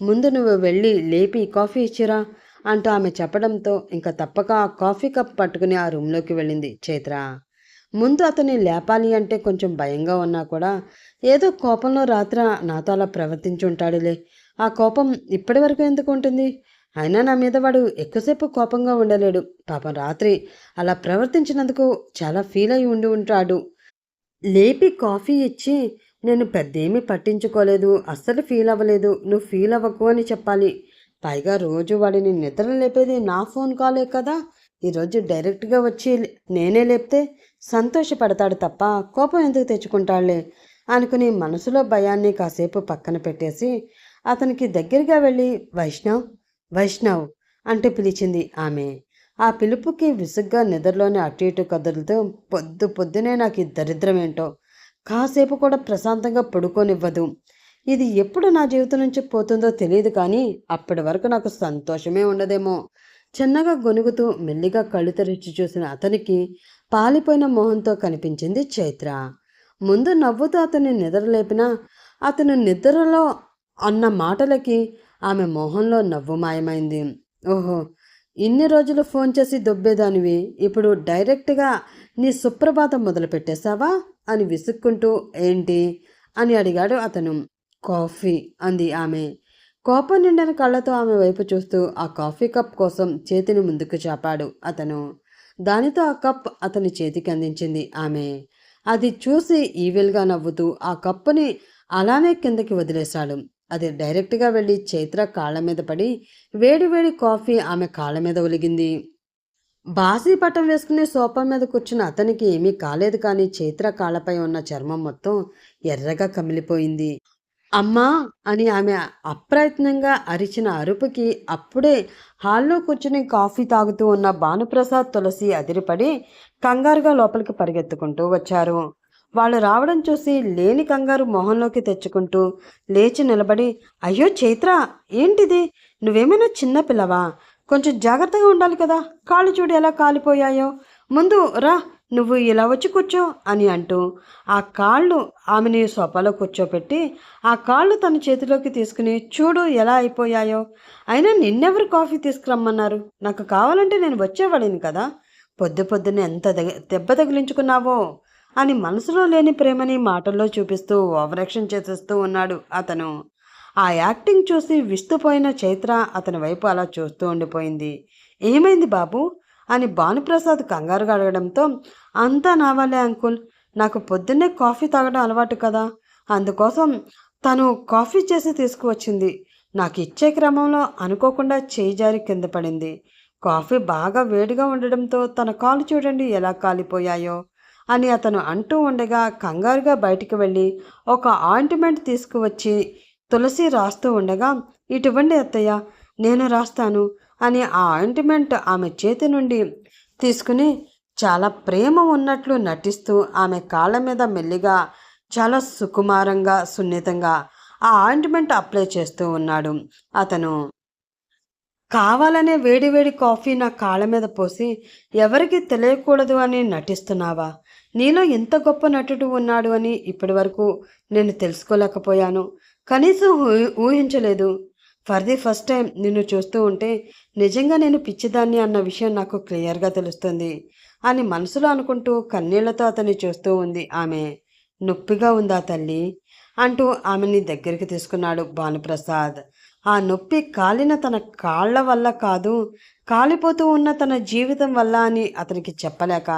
ముందు నువ్వు వెళ్ళి లేపి కాఫీ ఇచ్చిరా అంటూ ఆమె చెప్పడంతో ఇంకా తప్పక ఆ కాఫీ కప్ పట్టుకుని ఆ రూమ్లోకి వెళ్ళింది చైత్ర. ముందు అతన్ని లేపాలి అంటే కొంచెం భయంగా ఉన్నా కూడా ఏదో కోపంలో రాత్రి నాతో అలా ప్రవర్తించి ఉంటాడులే. ఆ కోపం ఇప్పటి వరకు ఎందుకు ఉంటుంది? అయినా నా మీద వాడు ఎక్కువసేపు కోపంగా ఉండలేడు. పాపం రాత్రి అలా ప్రవర్తించినందుకు చాలా ఫీల్ అయి ఉండి ఉంటాడు. లేపి కాఫీ ఇచ్చి నేను పెద్దేమీ పట్టించుకోలేదు, అస్సలు ఫీల్ అవ్వలేదు, నువ్వు ఫీల్ అవ్వకు అని చెప్పాలి. పైగా రోజు వాడిని నిద్ర లేపేది నా ఫోన్ కాలే కదా. ఈరోజు డైరెక్ట్గా వచ్చి నేనే లేపితే సంతోషపడతాడు తప్ప కోపం ఎందుకు తెచ్చుకుంటాడులే అనుకుని మనసులో భయాన్ని కాసేపు పక్కన పెట్టేసి అతనికి దగ్గరగా వెళ్ళి వైష్ణవ్ వైష్ణవ్ అంటే పిలిచింది ఆమె. ఆ పిలుపుకి విసుగ్గా నిద్రలోనే అటు ఇటు కదులుతూ పొద్దునే నాకు ఈ దరిద్రం ఏంటో కాసేపు కూడా ప్రశాంతంగా పడుకోనివ్వదు. ఇది ఎప్పుడు నా జీవితం నుంచి పోతుందో తెలియదు, కానీ అప్పటి వరకు నాకు సంతోషమే ఉండదేమో. చిన్నగా గొనుగుతూ మెల్లిగా కళ్ళు తెరిచి చూసిన అతనికి పాలిపోయిన మొహంతో కనిపించింది చైత్ర. ముందు నవ్వుతూ అతన్ని నిద్రలేపినా అతను నిద్రలో అన్న మాటలకి ఆమె మొహంలో నవ్వు మాయమైంది. ఓహో, ఇన్ని రోజులు ఫోన్ చేసి దొబ్బేదానివి ఇప్పుడు డైరెక్ట్గా నీ సుప్రభాతం మొదలుపెట్టేశావా అని విసుక్కుంటూ ఏంటి అని అడిగాడు అతను. కాఫీ అంది ఆమె. కోపం నిండిన కళ్ళతో ఆమె వైపు చూస్తూ ఆ కాఫీ కప్ కోసం చేతిని ముందుకు చాపాడు అతను. దానితో ఆ కప్ అతని చేతికి అందించింది ఆమె. అది చూసి ఈవిల్గా నవ్వుతూ ఆ కప్పుని అలానే కిందకి వదిలేశాడు. అది డైరెక్ట్గా వెళ్ళి చైత్ర కాళ్ళ మీద పడి వేడి కాఫీ ఆమె కాళ్ళ మీద ఒలిగింది. బాసీ పట్టం వేసుకునే సోఫా మీద కూర్చున్న అతనికి ఏమీ కాలేదు, కానీ చైత్ర కాళ్ళపై ఉన్న చర్మం మొత్తం ఎర్రగా కమిలిపోయింది. అమ్మా అని ఆమె అప్రయత్నంగా అరిచిన అరుపుకి అప్పుడే హాల్లో కూర్చుని కాఫీ తాగుతూ ఉన్న భానుప్రసాద్ తులసి అదిరిపడి కంగారుగా లోపలికి పరిగెత్తుకుంటూ వచ్చారు. వాళ్ళు రావడం చూసి లేని కంగారు మొహంలోకి తెచ్చుకుంటూ లేచి నిలబడి, అయ్యో చైత్ర, ఏంటిది? నువ్వేమైనా చిన్నపిల్లవా? కొంచెం జాగ్రత్తగా ఉండాలి కదా, కాళ్ళు చూడు ఎలా కాలిపోయాయో, ముందు రా, నువ్వు ఇలా వచ్చి కూర్చో అని అంటూ ఆ కాళ్ళు ఆమెని సోఫాలో కూర్చోపెట్టి ఆ కాళ్ళు తన చేతిలోకి తీసుకుని చూడు ఎలా అయిపోయాయో. అయినా నిన్నెవరు కాఫీ తీసుకురమ్మన్నారు? నాకు కావాలంటే నేను వచ్చేవాడిని కదా. పొద్దున్నే ఎంత దెబ్బ తగిలించుకున్నావో అని మనసులో లేని ప్రేమని మాటల్లో చూపిస్తూ ఓవరాక్షన్ చేసేస్తూ ఉన్నాడు అతను. ఆ యాక్టింగ్ చూసి విస్తుపోయిన చైత్ర అతని వైపు అలా చూస్తూ ఉండిపోయింది. ఏమైంది బాబు అని భానుప్రసాద్ కంగారుగా అడగడంతో, అంతా నా వల్లే అంకుల్, నాకు పొద్దున్నే కాఫీ తాగడం అలవాటు కదా, అందుకోసం తను కాఫీ చేసి తీసుకువచ్చింది. నాకు ఇచ్చే క్రమంలో అనుకోకుండా చేయి జారి కింద పడింది. కాఫీ బాగా వేడిగా ఉండడంతో తన కాలు చూడండి ఎలా కాలిపోయాయో అని అతను అంటూ ఉండగా కంగారుగా బయటికి వెళ్ళి ఒక ఆయింట్మెంట్ తీసుకువచ్చి తులసి రాస్తూ ఉండగా, ఇటువంటి అత్తయ్య నేను రాస్తాను అని ఆ ఆయింట్మెంట్ ఆమె చేతి నుండి తీసుకుని చాలా ప్రేమ ఉన్నట్లు నటిస్తూ ఆమె కాళ్ళ మీద మెల్లిగా చాలా సుకుమారంగా సున్నితంగా ఆ ఆయింట్మెంట్ అప్లై చేస్తూ ఉన్నాడు. అతను కావాలనే వేడి వేడి కాఫీ నా కాళ్ళ మీద పోసి ఎవరికి తెలియకూడదు అని నటిస్తున్నావా? నీలో ఎంత గొప్ప నటుడు ఉన్నాడు అని ఇప్పటి వరకు నేను తెలుసుకోలేకపోయాను. కనీసం ఊహించలేదు. ఫర్ ది ఫస్ట్ టైం నిన్ను చూస్తూ ఉంటే నిజంగా నేను పిచ్చిదాన్ని అన్న విషయం నాకు క్లియర్గా తెలుస్తుంది అని మనసులో అనుకుంటూ కన్నీళ్లతో అతన్ని చూస్తూ ఉంది ఆమె. నొప్పిగా ఉందా తల్లి అంటూ ఆమెని దగ్గరికి తీసుకున్నాడు భానుప్రసాద్. ఆ నొప్పి కాలిన తన కాళ్ల వల్ల కాదు, కాలిపోతూ ఉన్న తన జీవితం వల్ల అని అతనికి చెప్పలేక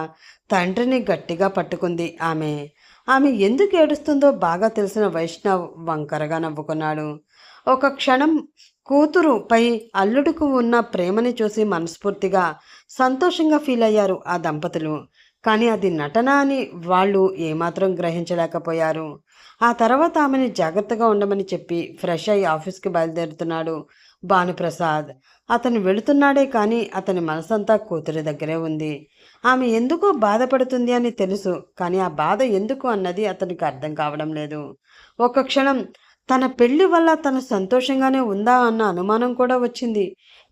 తండ్రిని గట్టిగా పట్టుకుంది ఆమె. ఆమె ఎందుకు ఏడుస్తుందో బాగా తెలిసిన వైష్ణవ్ వంకరగా నవ్వుకున్నాడు. ఒక క్షణం కూతురుపై అల్లుడుకు ఉన్న ప్రేమని చూసి మనస్ఫూర్తిగా సంతోషంగా ఫీల్ అయ్యారు ఆ దంపతులు. కానీ అది నటన అని వాళ్ళు ఏమాత్రం గ్రహించలేకపోయారు. ఆ తర్వాత ఆమెని జాగ్రత్తగా ఉండమని చెప్పి ఫ్రెష్ అయ్యి ఆఫీస్కి బయలుదేరుతున్నాడు భానుప్రసాద్. అతను వెళుతున్నాడే కానీ అతని మనసంతా కూతురి దగ్గరే ఉంది. ఆమె ఎందుకో బాధపడుతుంది అని తెలుసు, కానీ ఆ బాధ ఎందుకు అన్నది అతనికి అర్థం కావడం లేదు. ఒక క్షణం తన పెళ్లి వల్ల తను సంతోషంగానే ఉందా అన్న అనుమానం కూడా వచ్చింది.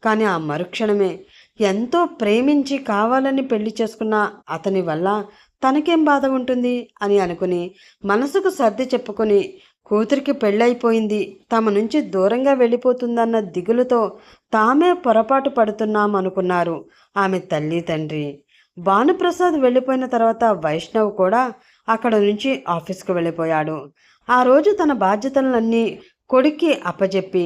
కానీ ఆ మరుక్షణమే ఎంతో ప్రేమించి కావాలని పెళ్లి చేసుకున్న అతని వల్ల తనకేం బాధ ఉంటుంది అని అనుకుని మనసుకు సర్ది చెప్పుకొని కూతురికి పెళ్ళైపోయింది, తమ నుంచి దూరంగా వెళ్ళిపోతుందన్న దిగులుతో తామే పొరపాటు పడుతున్నామనుకున్నారు ఆమె తల్లి తండ్రి. భానుప్రసాద్ వెళ్ళిపోయిన తర్వాత వైష్ణవ్ కూడా అక్కడ నుంచి ఆఫీస్కి వెళ్ళిపోయాడు. ఆ రోజు తన బాధ్యతలన్నీ కొడుక్కి అప్పజెప్పి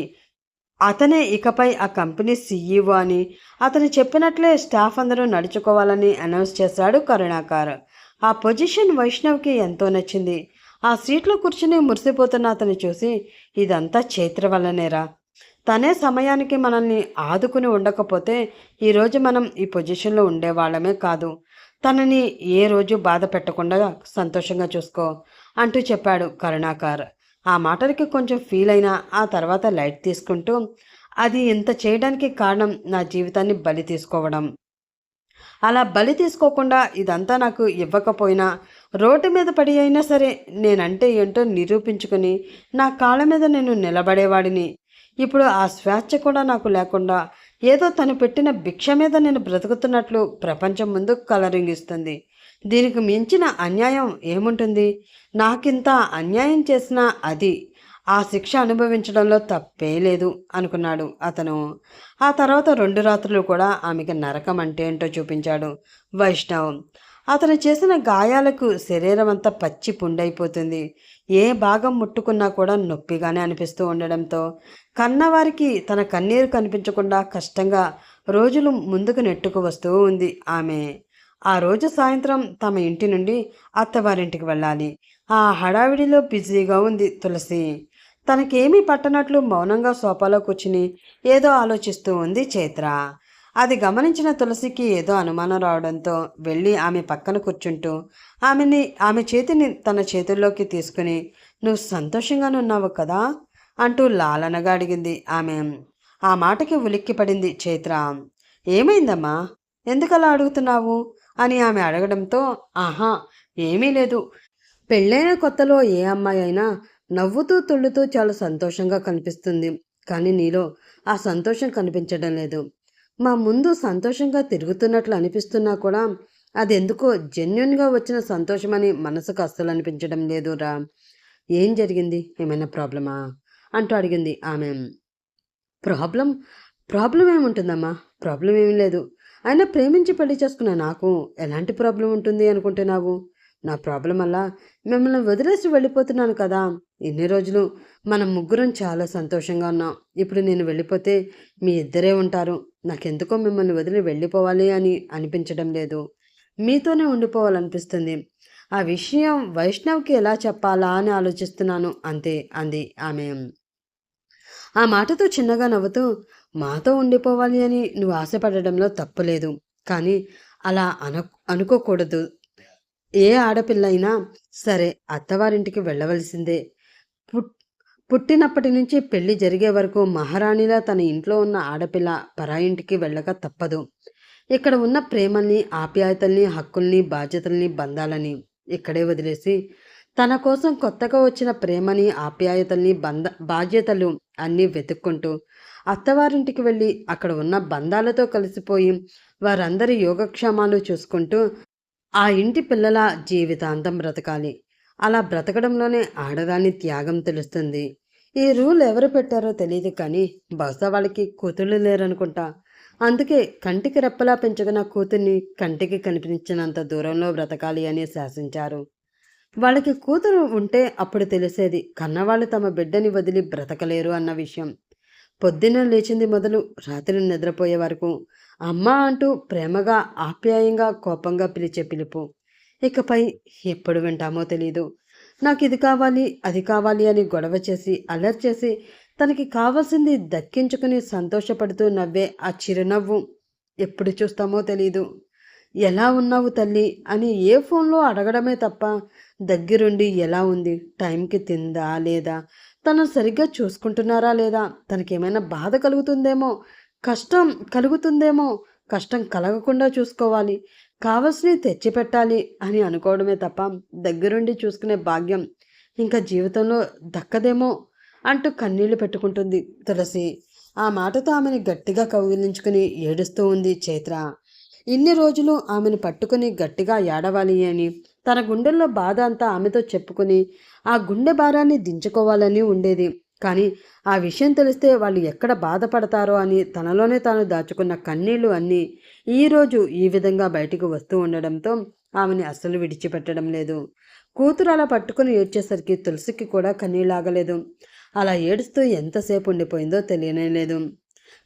అతనే ఇకపై ఆ కంపెనీ సీఈఓ అని, అతను చెప్పినట్లే స్టాఫ్ అందరూ నడుచుకోవాలని అనౌన్స్ చేశాడు కరుణాకర్. ఆ పొజిషన్ వైష్ణవ్కి ఎంతో నచ్చింది. ఆ సీట్లో కూర్చుని మురిసిపోతున్న అతన్ని చూసి ఇదంతా చైత్ర వల్లనేరా, తనే సమయానికి మనల్ని ఆదుకుని ఉండకపోతే ఈరోజు మనం ఈ పొజిషన్లో ఉండేవాళ్ళమే కాదు. తనని ఏ రోజు బాధ పెట్టకుండా సంతోషంగా చూసుకో అంటూ చెప్పాడు కరుణాకర్. ఆ మాటలకి కొంచెం ఫీల్ అయినా ఆ తర్వాత లైట్ తీసుకుంటూ, అది ఇంత చేయడానికి కారణం నా జీవితాన్ని బలి తీసుకోవడం. అలా బలి తీసుకోకుండా ఇదంతా నాకు ఇవ్వకపోయినా రోడ్డు మీద పడి అయినా సరే నేనంటే ఏంటో నిరూపించుకొని నా కాళ్ళ మీద నేను నిలబడేవాడిని. ఇప్పుడు ఆ స్వేచ్ఛ కూడా నాకు లేకుండా ఏదో తను పెట్టిన భిక్ష మీద నేను బ్రతుకుతున్నట్లు ప్రపంచం ముందు కలరింగ్ ఇస్తుంది. దీనికి మించిన అన్యాయం ఏముంటుంది? నాకింత అన్యాయం చేసిన అది ఆ శిక్ష అనుభవించడంలో తప్పే లేదు అనుకున్నాడు అతను. ఆ తర్వాత 2 రాత్రులు కూడా ఆమెకి నరకం అంటే ఏంటో చూపించాడు వైష్ణవ్. అతను చేసిన గాయాలకు శరీరం అంతా పచ్చి పుండైపోతుంది. ఏ భాగం ముట్టుకున్నా కూడా నొప్పిగానే అనిపిస్తూ ఉండడంతో కన్నవారికి తన కన్నీరు కనిపించకుండా కష్టంగా రోజులు ముందుకు నెట్టుకు వస్తూ ఉంది ఆమె. ఆ రోజు సాయంత్రం తమ ఇంటి నుండి అత్తవారింటికి వెళ్ళాలి. ఆ హడావిడిలో బిజీగా ఉంది తులసి. తనకేమీ పట్టనట్లు మౌనంగా సోఫాలో కూర్చుని ఏదో ఆలోచిస్తూ ఉంది చైత్ర. అది గమనించిన తులసికి ఏదో అనుమానం రావడంతో వెళ్ళి ఆమె పక్కన కూర్చుంటూ ఆమె చేతిని తన చేతుల్లోకి తీసుకుని, నువ్వు సంతోషంగానే ఉన్నావు కదా అంటూ లాలనగా అడిగింది ఆమె. ఆ మాటకి ఉలిక్కిపడింది చైత్ర. ఏమైందమ్మా, ఎందుకలా అడుగుతున్నావు అని ఆమె అడగడంతో, ఆహా ఏమీ లేదు, పెళ్ళైన కొత్తలో ఏ అమ్మాయి అయినా నవ్వుతూ తుళ్ళుతూ చాలా సంతోషంగా కనిపిస్తుంది. కానీ నీలో ఆ సంతోషం కనిపించడం లేదు. మా ముందు సంతోషంగా తిరుగుతున్నట్లు అనిపిస్తున్నా కూడా అది ఎందుకో జెన్యున్గా వచ్చిన సంతోషమని మనసుకు అస్సలు అనిపించడం లేదురా. ఏం జరిగింది, ఏమైనా ప్రాబ్లమా అంటూ అడిగింది ఆమె. ప్రాబ్లం ప్రాబ్లం ఏముంటుందమ్మా, ప్రాబ్లం ఏమీ లేదు. అయినా ప్రేమించి పెళ్లి చేసుకున్న నాకు ఎలాంటి ప్రాబ్లం ఉంటుంది అనుకుంటున్నావు? నా ప్రాబ్లం వల్ల మిమ్మల్ని వదిలేసి వెళ్ళిపోతున్నాను కదా. ఇన్ని రోజులు మనం ముగ్గురం చాలా సంతోషంగా ఉన్నాం. ఇప్పుడు నేను వెళ్ళిపోతే మీ ఇద్దరే ఉంటారు. నాకెందుకో మిమ్మల్ని వదిలి వెళ్ళిపోవాలి అని అనిపించడం లేదు. మీతోనే ఉండిపోవాలనిపిస్తుంది. ఆ విషయం వైష్ణవ్కి ఎలా చెప్పాలా అని ఆలోచిస్తున్నాను అంతే అంది ఆమె. ఆ మాటతో చిన్నగా నవ్వుతూ, మాతో ఉండిపోవాలి అని నువ్వు ఆశపడడంలో తప్పులేదు. కానీ అలా అనుకోకూడదు. ఏ ఆడపిల్ల అయినా సరే అత్తవారింటికి వెళ్ళవలసిందే. పుట్ పుట్టినప్పటి నుంచి పెళ్లి జరిగే వరకు మహారాణిలా తన ఇంట్లో ఉన్న ఆడపిల్ల పరాయింటికి వెళ్ళక తప్పదు. ఇక్కడ ఉన్న ప్రేమల్ని, ఆప్యాయతల్ని, హక్కుల్ని, బాధ్యతల్ని, బంధాలని ఇక్కడే వదిలేసి తన కోసం కొత్తగా వచ్చిన ప్రేమని, ఆప్యాయతల్ని, బాధ్యతలు అన్నీ వెతుక్కుంటూ అత్తవారింటికి వెళ్ళి అక్కడ ఉన్న బంధాలతో కలిసిపోయి వారందరి యోగక్షేమాలు చూసుకుంటూ ఆ ఇంటి పిల్లల జీవితాంతం బ్రతకాలి. అలా బ్రతకడంలోనే ఆడదాని త్యాగం తెలుస్తుంది. ఈ రూల్ ఎవరు పెట్టారో తెలియదు కానీ బహుశా వాళ్ళకి కూతుళ్ళు లేరనుకుంటా. అందుకే కంటికి రెప్పలా పెంచుకున్న కూతుర్ని కంటికి కనిపించినంత దూరంలో బ్రతకాలి అని శాసించారు. వాళ్ళకి కూతురు ఉంటే అప్పుడు తెలిసేది కన్నవాళ్ళు తమ బిడ్డని వదిలి బ్రతకలేరు అన్న విషయం. పొద్దున్న లేచింది మొదలు రాత్రి నిద్రపోయే వరకు అమ్మ అంటూ ప్రేమగా, ఆప్యాయంగా, కోపంగా పిలిచే పిలుపు ఇకపై ఎప్పుడు వింటామో తెలీదు. నాకు ఇది కావాలి, అది కావాలి అని గొడవ చేసి, అల్లరి చేసి తనకి కావాల్సింది దక్కించుకుని సంతోషపడుతూ నవ్వే ఆ చిరునవ్వు ఎప్పుడు చూస్తామో తెలీదు. ఎలా ఉన్నావు తల్లి అని ఏ ఫోన్లో అడగడమే తప్ప దగ్గరుండి ఎలా ఉంది, టైంకి తిందా లేదా, తను సరిగ్గా చూసుకుంటున్నారా లేదా, తనకేమైనా బాధ కలుగుతుందేమో, కష్టం కలుగుతుందేమో, కష్టం కలగకుండా చూసుకోవాలి, కావలసినవి తెచ్చిపెట్టాలి అని అనుకోవడమే తప్ప దగ్గరుండి చూసుకునే భాగ్యం ఇంకా జీవితంలో దక్కదేమో అంటూ కన్నీళ్లు పెట్టుకుంటుంది తులసి. ఆ మాటతో ఆమెను గట్టిగా కౌగిలించుకుని ఏడుస్తూ ఉంది చైత్ర. ఇన్ని రోజులు ఆమెను పట్టుకుని గట్టిగా ఏడవాలి అని, తన గుండెల్లో బాధ అంతా ఆమెతో చెప్పుకుని ఆ గుండె భారాన్ని దించుకోవాలని ఉండేది. కానీ ఆ విషయం తెలిస్తే వాళ్ళు ఎక్కడ బాధపడతారో అని తనలోనే తాను దాచుకున్న కన్నీళ్లు అన్నీ ఈరోజు ఈ విధంగా బయటికి వస్తూ ఉండడంతో ఆమెని అస్సలు విడిచిపెట్టడం లేదు. కూతురు అలా పట్టుకుని ఏడ్చేసరికి తులసికి కూడా కన్నీళ్ళాగలేదు. అలా ఏడుస్తూ ఎంతసేపు ఉండిపోయిందో తెలియనే లేదు.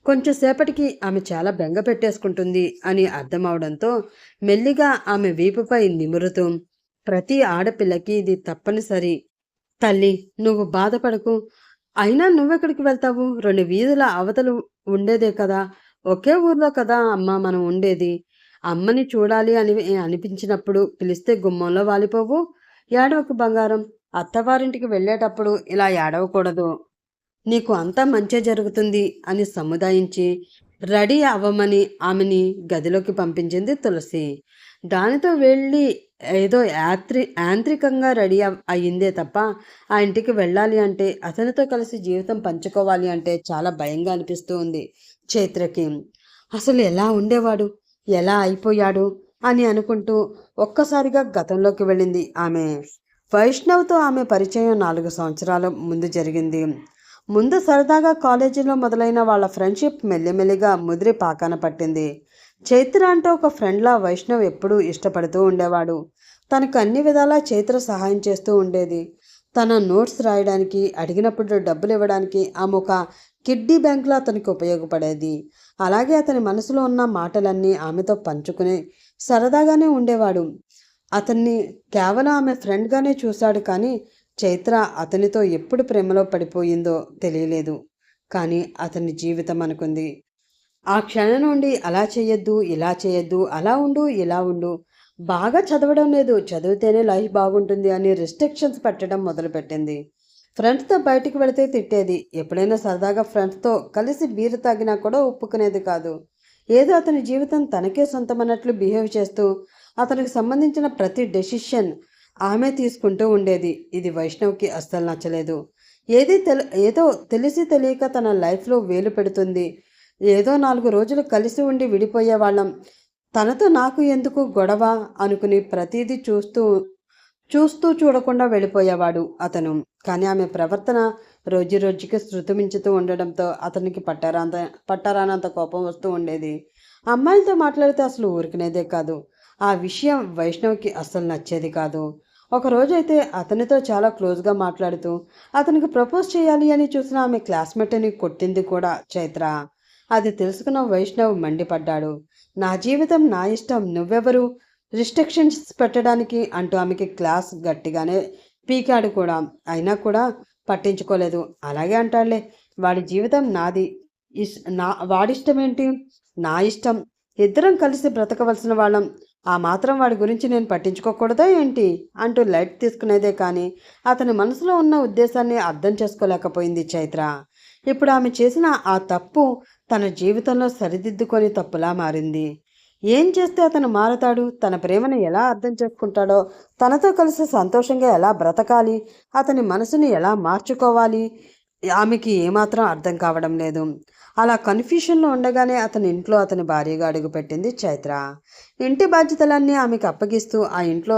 కొంచెంసేపటికి ఆమె చాలా బెంగ పెట్టేసుకుంటుంది అని అర్థమవడంతో మెల్లిగా ఆమె వీపుపై నిమురుతూ, ప్రతి ఆడపిల్లకి ఇది తప్పనిసరి తల్లి, నువ్వు బాధపడకు. అయినా నువ్వెక్కడికి వెళ్తావు? 2 వీధుల అవతలు ఉండేదే కదా, ఒకే ఊర్లో కదా అమ్మ మనం ఉండేది. అమ్మని చూడాలి అని అనిపించినప్పుడు పిలిస్తే గుమ్మంలో వాలిపోవు. ఏడవకు బంగారం. అత్తవారింటికి వెళ్ళేటప్పుడు ఇలా ఏడవకూడదు. నీకు అంతా మంచే జరుగుతుంది అని సముదాయించి రెడీ అవ్వమని ఆమెని గదిలోకి పంపించింది తులసి. దానితో వెళ్ళి ఏదో యాంత్రికంగా రెడీ అయ్యిందే తప్ప ఆ ఇంటికి వెళ్ళాలి అంటే, అతనితో కలిసి జీవితం పంచుకోవాలి అంటే చాలా భయంగా అనిపిస్తూ ఉంది చైత్రకి. అసలు ఎలా ఉండేవాడు, ఎలా అయిపోయాడు అని అనుకుంటూ ఒక్కసారిగా గతంలోకి వెళ్ళింది ఆమె. వైష్ణవ్తో ఆమె పరిచయం 4 సంవత్సరాల ముందు జరిగింది. ముందు సరదాగా కాలేజీలో మొదలైన వాళ్ళ ఫ్రెండ్షిప్ మెల్లిమెల్లిగా ముదిరి పాకాన పట్టింది. చైత్ర అంటే ఒక ఫ్రెండ్లా వైష్ణవ్ ఎప్పుడూ ఇష్టపడుతూ ఉండేవాడు. తనకు అన్ని విధాలా చైత్ర సహాయం చేస్తూ ఉండేది. తన నోట్స్ రాయడానికి, అడిగినప్పుడు డబ్బులు ఇవ్వడానికి ఆమె ఒక కిడ్డీ బ్యాంక్లో అతనికి ఉపయోగపడేది. అలాగే అతని మనసులో ఉన్న మాటలన్నీ ఆమెతో పంచుకుని సరదాగానే ఉండేవాడు. అతన్ని కేవలం ఆమె ఫ్రెండ్గానే చూశాడు కానీ చైత్ర అతనితో ఎప్పుడు ప్రేమలో పడిపోయిందో తెలియలేదు. కానీ అతని జీవితం అనుకుంది. ఆ క్షణం నుండి అలా చేయొద్దు, ఇలా చేయొద్దు, అలా ఉండు, ఇలా ఉండు, బాగా చదవడం లేదు, చదివితేనే లైఫ్ బాగుంటుంది అని రిస్ట్రిక్షన్స్ పెట్టడం మొదలుపెట్టింది. ఫ్రెండ్స్తో బయటికి వెళితే తిట్టేది. ఎప్పుడైనా సరదాగా ఫ్రెండ్స్తో కలిసి బీరు తాగినా కూడా ఒప్పుకునేది కాదు. ఏదో అతని జీవితం తనకే సొంతమన్నట్లు బిహేవ్ చేస్తూ అతనికి సంబంధించిన ప్రతి డెసిషన్ ఆమె తీసుకుంటూ ఉండేది. ఇది వైష్ణవ్కి అస్సలు నచ్చలేదు. ఏదో తెలిసి తెలియక తన లైఫ్లో వేలు పెడుతుంది. ఏదో 4 రోజులు కలిసి ఉండి విడిపోయే వాళ్ళం, తనతో నాకు ఎందుకు గొడవ అనుకుని ప్రతిదీ చూస్తూ చూస్తూ చూడకుండా వెళ్ళిపోయేవాడు అతను. కానీ ఆమె ప్రవర్తన రోజు రోజుకి శృతిమించుతూ ఉండడంతో అతనికి పట్టరానంత కోపం వస్తూ ఉండేది. అమ్మాయిలతో మాట్లాడితే అసలు ఊరుకునేదే కాదు. ఆ విషయం వైష్ణవ్కి అస్సలు నచ్చేది కాదు. ఒకరోజైతే అతనితో చాలా క్లోజ్గా మాట్లాడుతూ అతనికి ప్రపోజ్ చేయాలి అని చూసిన ఆమె క్లాస్మేట్ని కొట్టింది కూడా చైత్ర. అది తెలుసుకున్న వైష్ణవ్ మండిపడ్డాడు. నా జీవితం నా ఇష్టం, నువ్వెవరు రిస్ట్రిక్షన్స్ పెట్టడానికి అంటూ ఆమెకి క్లాస్ గట్టిగానే పీకాడు కూడా. అయినా కూడా పట్టించుకోలేదు. అలాగే అంటాడులే, వాడి జీవితం నాది, వాడిష్టం ఏంటి, నా ఇష్టం, ఇద్దరం కలిసి బ్రతకవలసిన వాళ్ళం, ఆ మాత్రం వాడి గురించి నేను పట్టించుకోకూడదా ఏంటి అంటూ లైట్ తీసుకునేదే కానీ అతని మనసులో ఉన్న ఉద్దేశాన్ని అర్థం చేసుకోలేకపోయింది చైత్ర. ఇప్పుడు ఆమె చేసిన ఆ తప్పు తన జీవితంలో సరిదిద్దుకొని తప్పులా మారింది. ఏం చేస్తే అతను మారతాడు, తన ప్రేమను ఎలా అర్థం చేసుకుంటాడో, తనతో కలిసి సంతోషంగా ఎలా బ్రతకాలి, అతని మనసుని ఎలా మార్చుకోవాలి, ఆమెకి ఏమాత్రం అర్థం కావడం లేదు. అలా కన్ఫ్యూషన్లో ఉండగానే అతని ఇంట్లో అతని భార్యగా అడుగుపెట్టింది చైత్ర. ఇంటి బాధ్యతలన్నీ ఆమెకు అప్పగిస్తూ ఆ ఇంట్లో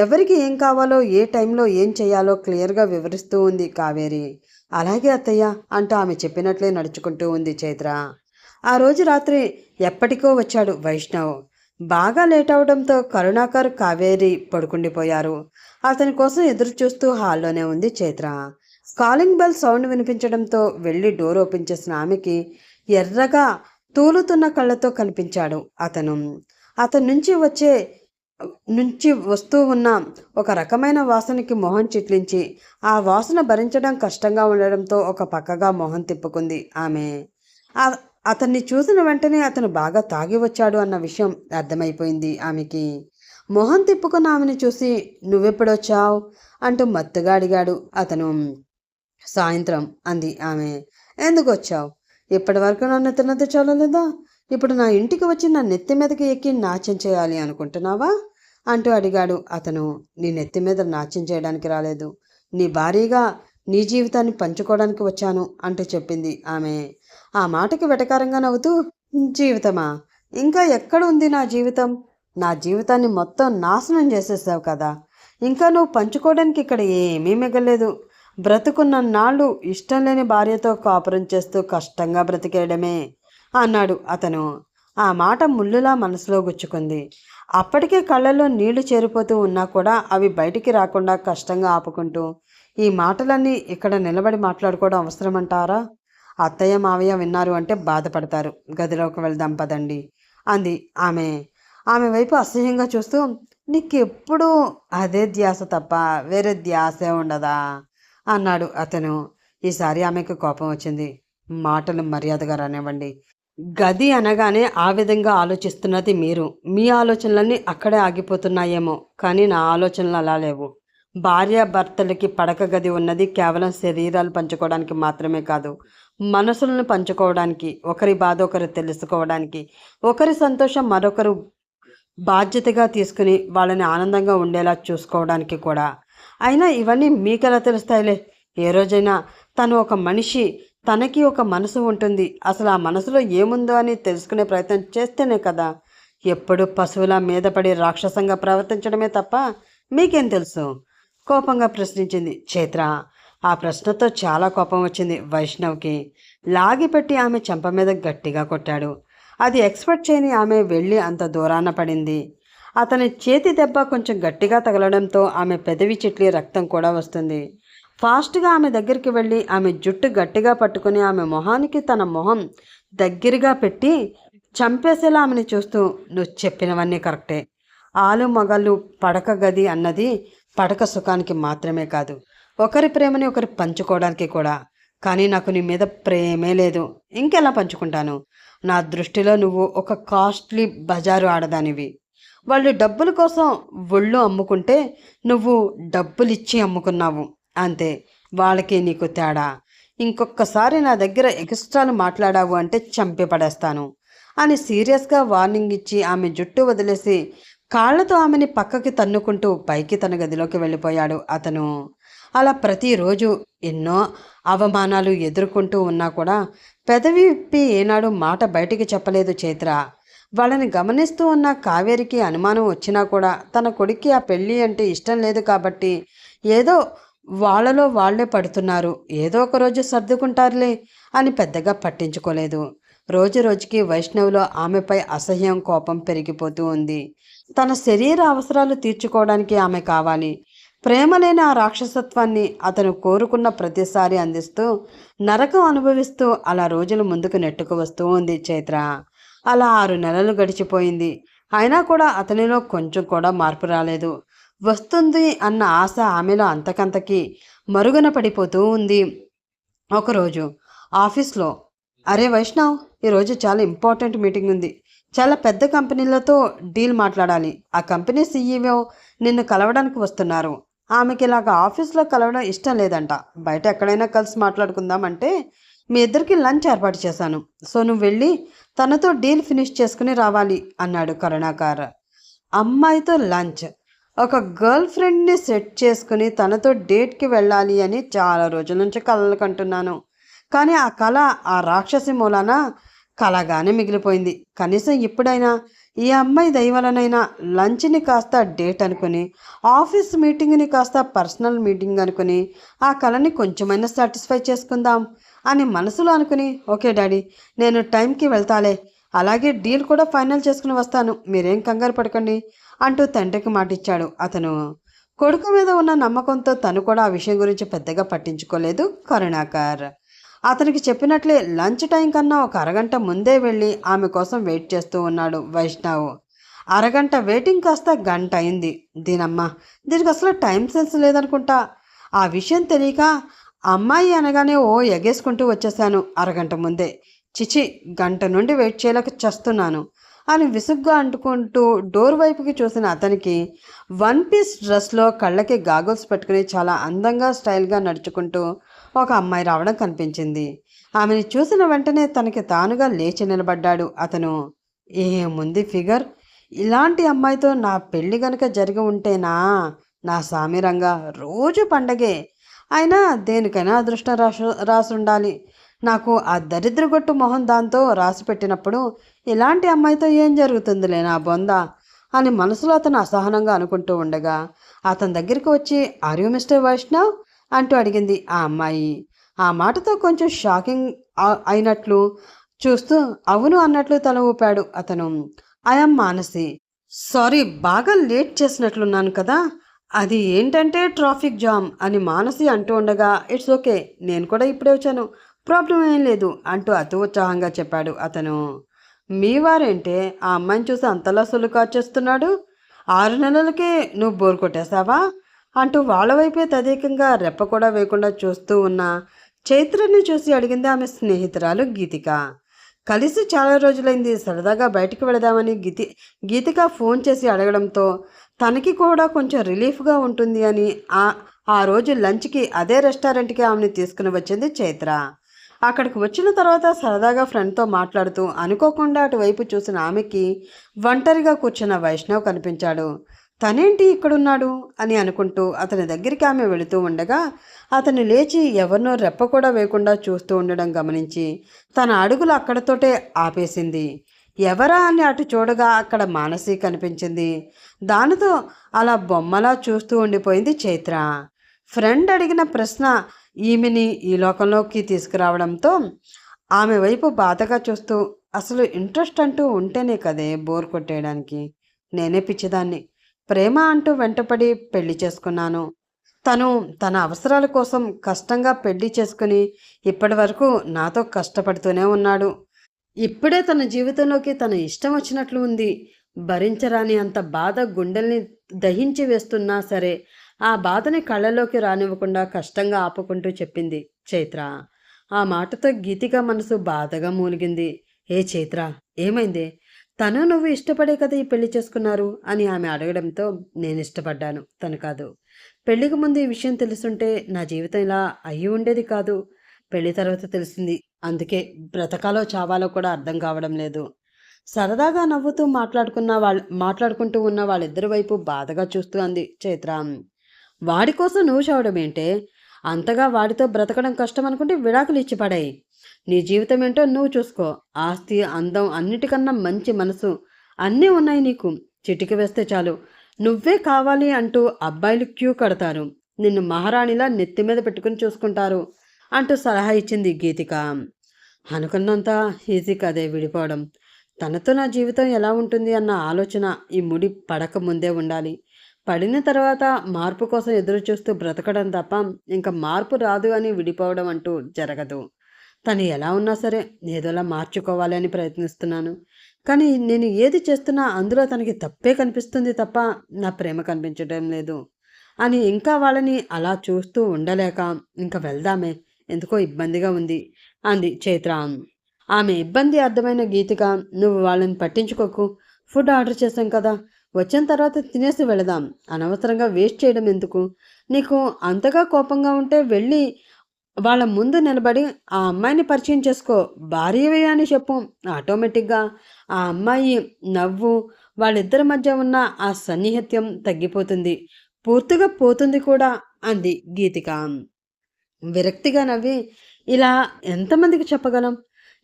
ఎవరికి ఏం కావాలో, ఏ టైంలో ఏం చేయాలో క్లియర్గా వివరిస్తూ ఉంది కావేరి. అలాగే అత్తయ్య అంటూ ఆమె చెప్పినట్లే నడుచుకుంటూ ఉంది చైత్ర. ఆ రోజు రాత్రి ఎప్పటికో వచ్చాడు వైష్ణవ్. బాగా లేట్ అవడంతో కరుణాకర్, కావేరి పడుకుండిపోయారు. అతని కోసం ఎదురు చూస్తూ హాల్లోనే ఉంది చైత్ర. కాలింగ్ బెల్ సౌండ్ వినిపించడంతో వెళ్ళి డోర్ ఓపెన్ చేసిన ఆమెకి ఎర్రగా తూలుతున్న కళ్ళతో కనిపించాడు అతను. అతని నుంచి వస్తూ ఉన్న ఒక రకమైన వాసనకి మొహం చిట్లించి ఆ వాసన భరించడం కష్టంగా ఉండడంతో ఒక పక్కగా మొహం తిప్పుకుంది ఆమె. అతన్ని చూసిన వెంటనే అతను బాగా తాగి వచ్చాడు అన్న విషయం అర్థమైపోయింది ఆమెకి. మొహం తిప్పుకున్న ఆమెను చూసి నువ్వెప్పుడొచ్చావు అంటూ మత్తుగా అడిగాడు అతను. సాయంత్రం అంది ఆమె. ఎందుకు వచ్చావు? ఇప్పటి వరకు నన్ను తిన్నది చాలలేదా? ఇప్పుడు నా ఇంటికి వచ్చి నా నెత్తి మీదకి ఎక్కి నాట్యం చేయాలి అనుకుంటున్నావా అంటూ అడిగాడు అతను. నీ నెత్తి మీద నాట్యం చేయడానికి రాలేదు, నీ భారీగా నీ జీవితాన్ని పంచుకోవడానికి వచ్చాను అంటూ చెప్పింది ఆమె. ఆ మాటకి వెటకారంగా నవ్వుతూ, జీవితమా? ఇంకా ఎక్కడ ఉంది నా జీవితం? నా జీవితాన్ని మొత్తం నాశనం చేసేసావు కదా. ఇంకా నువ్వు పంచుకోవడానికి ఇక్కడ ఏమీ మిగలేదు. బ్రతుకున్న నాళ్ళు ఇష్టం లేని భార్యతో కాపురం చేస్తూ కష్టంగా బ్రతికేయడమే అన్నాడు అతను. ఆ మాట ముళ్ళులా మనసులో గుచ్చుకుంది. అప్పటికే కళ్ళల్లో నీళ్లు చేరిపోతూ ఉన్నా కూడా అవి బయటికి రాకుండా కష్టంగా ఆపుకుంటూ, ఈ మాటలన్నీ ఇక్కడ నిలబడి మాట్లాడుకోవడం అవసరమంటారా? అత్తయ్య మావయ్య విన్నారు అంటే బాధపడతారు. గదిలోకి వెళ్దాం పదండి అంది ఆమె. ఆమె వైపు అసహ్యంగా చూస్తూ, నీకెప్పుడు అదే ధ్యాస తప్ప వేరే ధ్యాసే ఉండదా అన్నాడు అతను. ఈసారి ఆమెకు కోపం వచ్చింది. మాటలు మర్యాదగా రానివ్వండి. గది అనగానే ఆ విధంగా ఆలోచిస్తున్నది మీరు. మీ ఆలోచనలన్నీ అక్కడే ఆగిపోతున్నాయేమో, కానీ నా ఆలోచనలు అలా లేవు. భార్యాభర్తలకి పడక గది ఉన్నది కేవలం శరీరాలు పంచుకోవడానికి మాత్రమే కాదు, మనసులను పంచుకోవడానికి, ఒకరి బాధ ఒకరు తెలుసుకోవడానికి, ఒకరి సంతోషం మరొకరు బాధ్యతగా తీసుకుని వాళ్ళని ఆనందంగా ఉండేలా చూసుకోవడానికి కూడా. అయినా ఇవన్నీ మీకెలా తెలుస్తాయిలే? ఏ రోజైనా తను ఒక మనిషి, తనకి ఒక మనసు ఉంటుంది. అసలు ఆ మనసులో ఏముందో అని తెలుసుకునే ప్రయత్నం చేస్తేనే కదా. ఎప్పుడు పశువుల మీద పడి రాక్షసంగా ప్రవర్తించడమే తప్ప మీకేం తెలుసు? కోపంగా ప్రశ్నించింది చైత్ర. ఆ ప్రశ్నతో చాలా కోపం వచ్చింది వైష్ణవ్కి. లాగిపెట్టి ఆమె చెంప మీద గట్టిగా కొట్టాడు. అది ఎక్స్పెక్ట్ చేయని ఆమె వెళ్ళి అంత దూరాన పడింది. అతని చేతి దెబ్బ కొంచెం గట్టిగా తగలడంతో ఆమె పెదవి చిట్లి రక్తం కూడా వస్తుంది. ఫాస్ట్గా ఆమె దగ్గరికి వెళ్ళి ఆమె జుట్టు గట్టిగా పట్టుకుని ఆమె మొహానికి తన మొహం దగ్గరగా పెట్టి చంపేసేలా ఆమెను చూస్తూ, నువ్వు చెప్పినవన్నీ కరెక్టే. ఆలు మగళ్ళు పడక గది అన్నది పడక సుఖానికి మాత్రమే కాదు, ఒకరి ప్రేమని ఒకరు పంచుకోవడానికి కూడా. కానీ నాకు నీ మీద ప్రేమే లేదు, ఇంకెలా పంచుకుంటాను? నా దృష్టిలో నువ్వు ఒక కాస్ట్లీ బజారు ఆడదానివి. వాళ్ళు డబ్బుల కోసం ఒళ్ళు అమ్ముకుంటే నువ్వు డబ్బులిచ్చి అమ్ముకున్నావు అంతే. వాళ్ళకి నీకు తేడా. ఇంకొకసారి నా దగ్గర ఎక్స్ట్రాలు మాట్లాడావు అంటే చంపి పడేస్తాను అని సీరియస్గా వార్నింగ్ ఇచ్చి ఆమె జుట్టు వదిలేసి కాళ్లతో ఆమెని పక్కకి తన్నుకుంటూ పైకి తన గదిలోకి వెళ్ళిపోయాడు అతను. అలా ప్రతిరోజు ఎన్నో అవమానాలు ఎదుర్కొంటూ ఉన్నా కూడా పెదవి విప్పి ఏనాడు మాట బయటికి చెప్పలేదు చైత్ర. వాళ్ళని గమనిస్తూ ఉన్న కావేరికి అనుమానం వచ్చినా కూడా తన కొడుక్కి ఆ పెళ్ళి అంటే ఇష్టం లేదు కాబట్టి ఏదో వాళ్ళలో వాళ్లే పడుతున్నారు, ఏదో ఒక రోజు సర్దుకుంటారులే అని పెద్దగా పట్టించుకోలేదు. రోజు రోజుకి వైష్ణవ్లో ఆమెపై అసహ్యం, కోపం పెరిగిపోతూ ఉంది. తన శరీర అవసరాలు తీర్చుకోవడానికి ఆమె కావాలి. ప్రేమ లేని ఆ రాక్షసత్వాన్ని అతను కోరుకున్న ప్రతిసారి అందిస్తూ నరకం అనుభవిస్తూ అలా రోజులు ముందుకు నెట్టుకు వస్తూ ఉంది చైత్ర. అలా 6 నెలలు గడిచిపోయింది. అయినా కూడా అతనిలో కొంచెం కూడా మార్పు రాలేదు. వస్తుంది అన్న ఆశ ఆమెలో అంతకంతకి మరుగున పడిపోతూ ఉంది. ఒకరోజు ఆఫీస్లో, అరే వైష్ణవ్, ఈరోజు చాలా ఇంపార్టెంట్ మీటింగ్ ఉంది, చాలా పెద్ద కంపెనీలతో డీల్ మాట్లాడాలి. ఆ కంపెనీ సీఈఓ నిన్ను కలవడానికి వస్తున్నారు. ఆమెకి ఇలాగ ఆఫీస్లో కలవడం ఇష్టం లేదంట. బయట ఎక్కడైనా కలిసి మాట్లాడుకుందాం అంటే మీ ఇద్దరికి లంచ్ ఏర్పాటు చేశాను. సో నువ్వు వెళ్ళి తనతో డీల్ ఫినిష్ చేసుకుని రావాలి అన్నాడు కరుణాకర్. అమ్మాయితో లంచ్, ఒక గర్ల్ ఫ్రెండ్ని సెట్ చేసుకుని తనతో డేట్కి వెళ్ళాలి అని చాలా రోజుల నుంచి కలలు కంటున్నాను. కానీ ఆ కళ ఆ రాక్షసి మూలాన కలగానే మిగిలిపోయింది. కనీసం ఇప్పుడైనా ఈ అమ్మాయి దయవలనైనా లంచ్ని కాస్త డేట్ అనుకుని, ఆఫీస్ మీటింగ్ని కాస్త పర్సనల్ మీటింగ్ అనుకుని ఆ కళని కొంచెమైనా సాటిస్ఫై చేసుకుందాం అని మనసులో అనుకుని, ఓకే డాడీ, నేను టైంకి వెళ్తాలే, అలాగే డీల్ కూడా ఫైనల్ చేసుకుని వస్తాను, మీరేం కంగారు పడకండి అంటూ తండ్రికి మాటిచ్చాడు అతను. కొడుకు మీద ఉన్న నమ్మకంతో తను కూడా ఆ విషయం గురించి పెద్దగా పట్టించుకోలేదు కరుణాకర్. అతనికి చెప్పినట్లే లంచ్ టైం కన్నా ఒక అరగంట ముందే వెళ్ళి ఆమె కోసం వెయిట్ చేస్తూ ఉన్నాడు వైష్ణవ్. అరగంట వెయిటింగ్ కాస్త గంట అయింది. దీనికి అసలు టైం సెన్స్ లేదనుకుంటా. ఆ విషయం తెలియక అమ్మాయి అనగానే ఓ ఎగేసుకుంటూ వచ్చేసాను అరగంట ముందే. చిచి, గంట నుండి వెయిట్ చేయలేక చస్తున్నాను అని విసుగ్గా అంటుకుంటూ డోర్ వైపుకి చూసిన అతనికి వన్ పీస్ డ్రెస్లో కళ్ళకి గాగుల్స్ పెట్టుకుని చాలా అందంగా స్టైల్గా నడుచుకుంటూ ఒక అమ్మాయి రావడం కనిపించింది. ఆమెను చూసిన వెంటనే తనకి తానుగా లేచి నిలబడ్డాడు అతను. ఏముంది ఫిగర్! ఇలాంటి అమ్మాయితో నా పెళ్ళి గనక జరిగి ఉంటేనా, నా సామిరంగా రోజు పండగే. అయినా దేనికైనా అదృష్టం రాసుండాలి. నాకు ఆ దరిద్రగొట్టు మొహం దాంతో రాసి పెట్టినప్పుడు ఇలాంటి అమ్మాయితో ఏం జరుగుతుందిలే నా బొంద అని మనసులో అతను అసహనంగా అనుకుంటూ ఉండగా అతని దగ్గరికి వచ్చి, ఆర్ యూ మిస్టర్ వైష్ణవ్ అంటూ అడిగింది ఆ అమ్మాయి. ఆ మాటతో కొంచెం షాకింగ్ అయినట్లు చూస్తూ అవును అన్నట్లు తల ఊపాడు అతను. ఐఎమ్ మానసి. సారీ, బాగా లేట్ చేసినట్లున్నాను కదా. అది ఏంటంటే ట్రాఫిక్ జామ్ అని మానసి అంటూ ఉండగా, ఇట్స్ ఓకే, నేను కూడా ఇప్పుడే వచ్చాను, ప్రాబ్లం ఏం లేదు అంటూ అతి ఉత్సాహంగా చెప్పాడు అతను. మీ వారేంటే ఆ అమ్మాయిని చూసి అంతలా సొల్లు చేస్తున్నాడు? 6 నెలలకే నువ్వు బోర్ కొట్టేశావా అంటూ వాళ్ళ వైపే తదేకంగా రెప్ప కూడా వేయకుండా చూస్తూ ఉన్న చైత్రని చూసి అడిగింది ఆమె స్నేహితురాలు గీతిక. కలిసి చాలా రోజులైంది, సరదాగా బయటికి వెళదామని గీతిక ఫోన్ చేసి అడగడంతో తనకి కూడా కొంచెం రిలీఫ్గా ఉంటుంది అని ఆ రోజు లంచ్కి అదే రెస్టారెంట్కి ఆమెను తీసుకుని వచ్చింది చైత్ర. అక్కడికి వచ్చిన తర్వాత సరదాగా ఫ్రెండ్తో మాట్లాడుతూ అనుకోకుండా అటువైపు చూసిన ఆమెకి ఒంటరిగా కూర్చున్న వైష్ణవ్ కనిపించాడు. తనేంటి ఇక్కడున్నాడు అని అనుకుంటూ అతని దగ్గరికి ఆమె వెళుతూ ఉండగా అతను లేచి ఎవరినో రెప్ప కూడా వేయకుండా చూస్తూ ఉండడం గమనించి తన అడుగులు అక్కడతోటే ఆపేసింది. ఎవరా అని అటు చూడగా అక్కడ మానసి కనిపించింది. దానితో అలా బొమ్మలా చూస్తూ ఉండిపోయింది చైత్ర. ఫ్రెండ్ అడిగిన ప్రశ్న ఈమెని ఈ లోకంలోకి తీసుకురావడంతో ఆమె వైపు బాధగా చూస్తూ, అసలు ఇంట్రెస్ట్ అంటూ ఉంటేనే కదే బోర్ కొట్టేయడానికి, నేనే పిచ్చిదాన్ని, ప్రేమ అంటూ వెంటపడి పెళ్లి చేసుకున్నాను. తను తన అవసరాల కోసం కష్టంగా పెళ్లి చేసుకుని ఇప్పటి వరకు నాతో కష్టపడుతూనే ఉన్నాడు. ఇప్పుడే తన జీవితంలోకి తన ఇష్టం వచ్చినట్లు ఉంది. భరించరాని అంత బాధ గుండెల్ని దహించి వేస్తున్నా సరే ఆ బాధని కళ్ళలోకి రానివ్వకుండా కష్టంగా ఆపుకుంటూ చెప్పింది చైత్ర. ఆ మాటతో గీతిక మనసు బాధగా మూలిగింది. ఏ చైత్ర, ఏమైందే? తను నువ్వు ఇష్టపడే కదా ఈ పెళ్లి చేసుకున్నారు అని ఆమె అడగడంతో నేను ఇష్టపడ్డాను, తను కాదు. పెళ్లికి ముందు ఈ విషయం తెలుసుంటే నా జీవితం ఇలా అయ్యి ఉండేది కాదు. పెళ్లి తర్వాత తెలిసింది. అందుకే బ్రతకాలో చావాలో కూడా అర్థం కావడం లేదు. సరదాగా నవ్వుతూ మాట్లాడుకుంటూ ఉన్న వాళ్ళిద్దరి వైపు బాధగా చూస్తూ అంది చైత్ర. వాడి కోసం నువ్వు చావడం ఏంటే? అంతగా వాడితో బ్రతకడం కష్టం అనుకుంటే విడాకులు ఇచ్చి పడాయి. నీ జీవితం ఏంటో నువ్వు చూసుకో. ఆస్తి, అందం, అన్నిటికన్నా మంచి మనసు అన్నీ ఉన్నాయి నీకు. చిటికి వేస్తే చాలు నువ్వే కావాలి అంటూ అబ్బాయిలు క్యూ కడతారు. నిన్ను మహారాణిలా నెత్తి మీద పెట్టుకుని చూసుకుంటారు అంటూ సలహా ఇచ్చింది గీతిక. అనుకున్నంత ఈజీ కదే విడిపోవడం. తనతో నా జీవితం ఎలా ఉంటుంది అన్న ఆలోచన ఈ ముడి పడక ముందే ఉండాలి. పడిన తర్వాత మార్పు కోసం ఎదురు చూస్తూ బ్రతకడం తప్ప ఇంకా మార్పు రాదు అని విడిపోవడం అంటూ జరగదు. తను ఎలా ఉన్నా సరే ఏదోలా మార్చుకోవాలి అని ప్రయత్నిస్తున్నాను. కానీ నేను ఏది చేస్తున్నా అందులో తనకి తప్పే కనిపిస్తుంది తప్ప నా ప్రేమ కనిపించడం లేదు అని ఇంకా వాళ్ళని అలా చూస్తూ ఉండలేక ఇంకా వెళ్దామే, ఎందుకో ఇబ్బందిగా ఉంది అంది చైత్ర. ఆమె ఇబ్బంది అర్థమైన గీతిక, నువ్వు వాళ్ళని పట్టించుకోకు, ఫుడ్ ఆర్డర్ చేశాం కదా, వచ్చిన తర్వాత తినేసి వెళదాం, అనవసరంగా వేస్ట్ చేయడం ఎందుకు, నీకు అంతగా కోపంగా ఉంటే వెళ్ళి వాళ్ళ ముందు నిలబడి ఆ అమ్మాయిని పరిచయం చేసుకో, భార్యవే అని చెప్పు. ఆటోమేటిక్గా ఆ అమ్మాయి నవ్వు, వాళ్ళిద్దరి మధ్య ఉన్న ఆ సన్నిహిత్యం తగ్గిపోతుంది, పూర్తిగా పోతుంది కూడా, అంది గీతిక. విరక్తిగా నవ్వి, ఇలా ఎంతమందికి చెప్పగలం,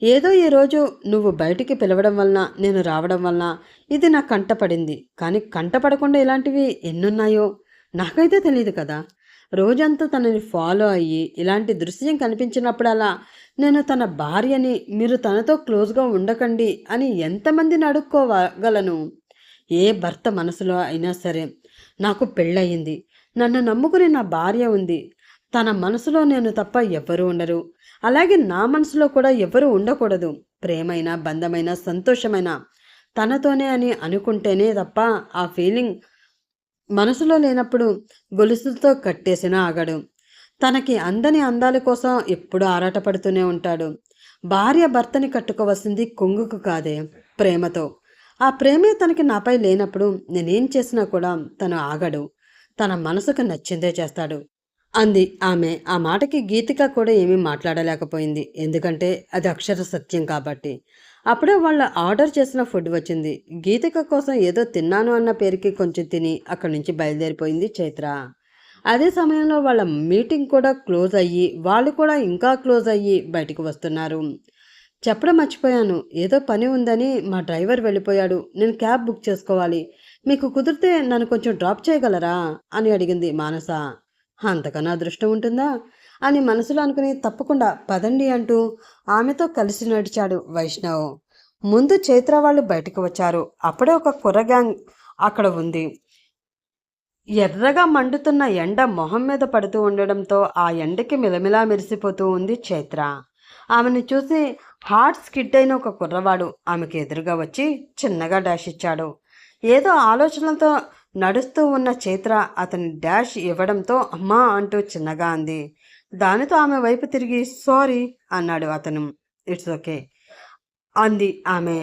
ఏదో ఈరోజు నువ్వు బయటికి పిలవడం వలన, నేను రావడం వలన ఇది నా కంటపడింది, కానీ కంటపడకుండా ఇలాంటివి ఎన్నున్నాయో నాకైతే తెలియదు కదా. రోజంతా తనని ఫాలో అయ్యి ఇలాంటి దృశ్యం కనిపించినప్పుడల్లా నేను తన భార్యని, మీరు తనతో క్లోజ్గా ఉండకండి అని ఎంతమందిని అడుక్కోగలను. ఏ భర్త మనసులో అయినా సరే, నాకు పెళ్ళయింది, నన్ను నమ్ముకుని నా భార్య ఉంది, తన మనసులో నేను తప్ప ఎవ్వరూ ఉండరు, అలాగే నా మనసులో కూడా ఎవ్వరూ ఉండకూడదు, ప్రేమైన, బంధమైన, సంతోషమైన తనతోనే అని అనుకుంటేనే తప్ప ఆ ఫీలింగ్ మనసులో లేనప్పుడు గొలుసులతో కట్టేసినా ఆగడు. తనకి అందని అందాల కోసం ఎప్పుడూ ఆరాటపడుతూనే ఉంటాడు. భార్య భర్తని కట్టుకోవాల్సింది కొంగుకు కాదే, ప్రేమతో. ఆ ప్రేమే తనకి నాపై లేనప్పుడు నేనేం చేసినా కూడా తను ఆగడు, తన మనసుకు నచ్చిందే చేస్తాడు, అంది ఆమె. ఆ మాటకి గీతిక కూడా ఏమీ మాట్లాడలేకపోయింది, ఎందుకంటే అది అక్షర సత్యం కాబట్టి. అప్పుడే వాళ్ళ ఆర్డర్ చేసిన ఫుడ్ వచ్చింది. గీతిక కోసం ఏదో తిన్నాను అన్న పేరుకి కొంచెం తిని అక్కడి నుంచి బయలుదేరిపోయింది చైత్ర. అదే సమయంలో వాళ్ళ మీటింగ్ కూడా క్లోజ్ అయ్యి, వాళ్ళు కూడా ఇంకా క్లోజ్ అయ్యి బయటికి వస్తున్నారు. చెప్పడం మర్చిపోయాను, ఏదో పని ఉందని మా డ్రైవర్ వెళ్ళిపోయాడు, నేను క్యాబ్ బుక్ చేసుకోవాలి, మీకు కుదిరితే నన్ను కొంచెం డ్రాప్ చేయగలరా అని అడిగింది మానస. అంతకన్నా అదృష్టం ఉంటుందా అని మనసులో అనుకుని, తప్పకుండా పదండి అంటూ ఆమెతో కలిసి నడిచాడు వైష్ణవ్. ముందు చైత్ర వాళ్ళు బయటకు వచ్చారు. అప్పుడే ఒక కుర్ర గ్యాంగ్ అక్కడ ఉంది. ఎర్రగా మండుతున్న ఎండ మొహం మీద పడుతూ ఉండడంతో ఆ ఎండకి మిలమిలా మెరిసిపోతూ ఉంది చైత్ర. ఆమెను చూసి హార్ట్ స్కిడ్ అయిన ఒక కుర్రవాడు ఆమెకి ఎదురుగా వచ్చి చిన్నగా డాష్ ఇచ్చాడు. ఏదో ఆలోచనలతో నడుస్తూ ఉన్న చైత్ర అతని డాష్ ఇవ్వడంతో అమ్మా అంటూ చిన్నగా అంది. దానితో ఆమె వైపు తిరిగి సారీ అన్నాడు అతను. ఇట్స్ ఓకే అంది ఆమె.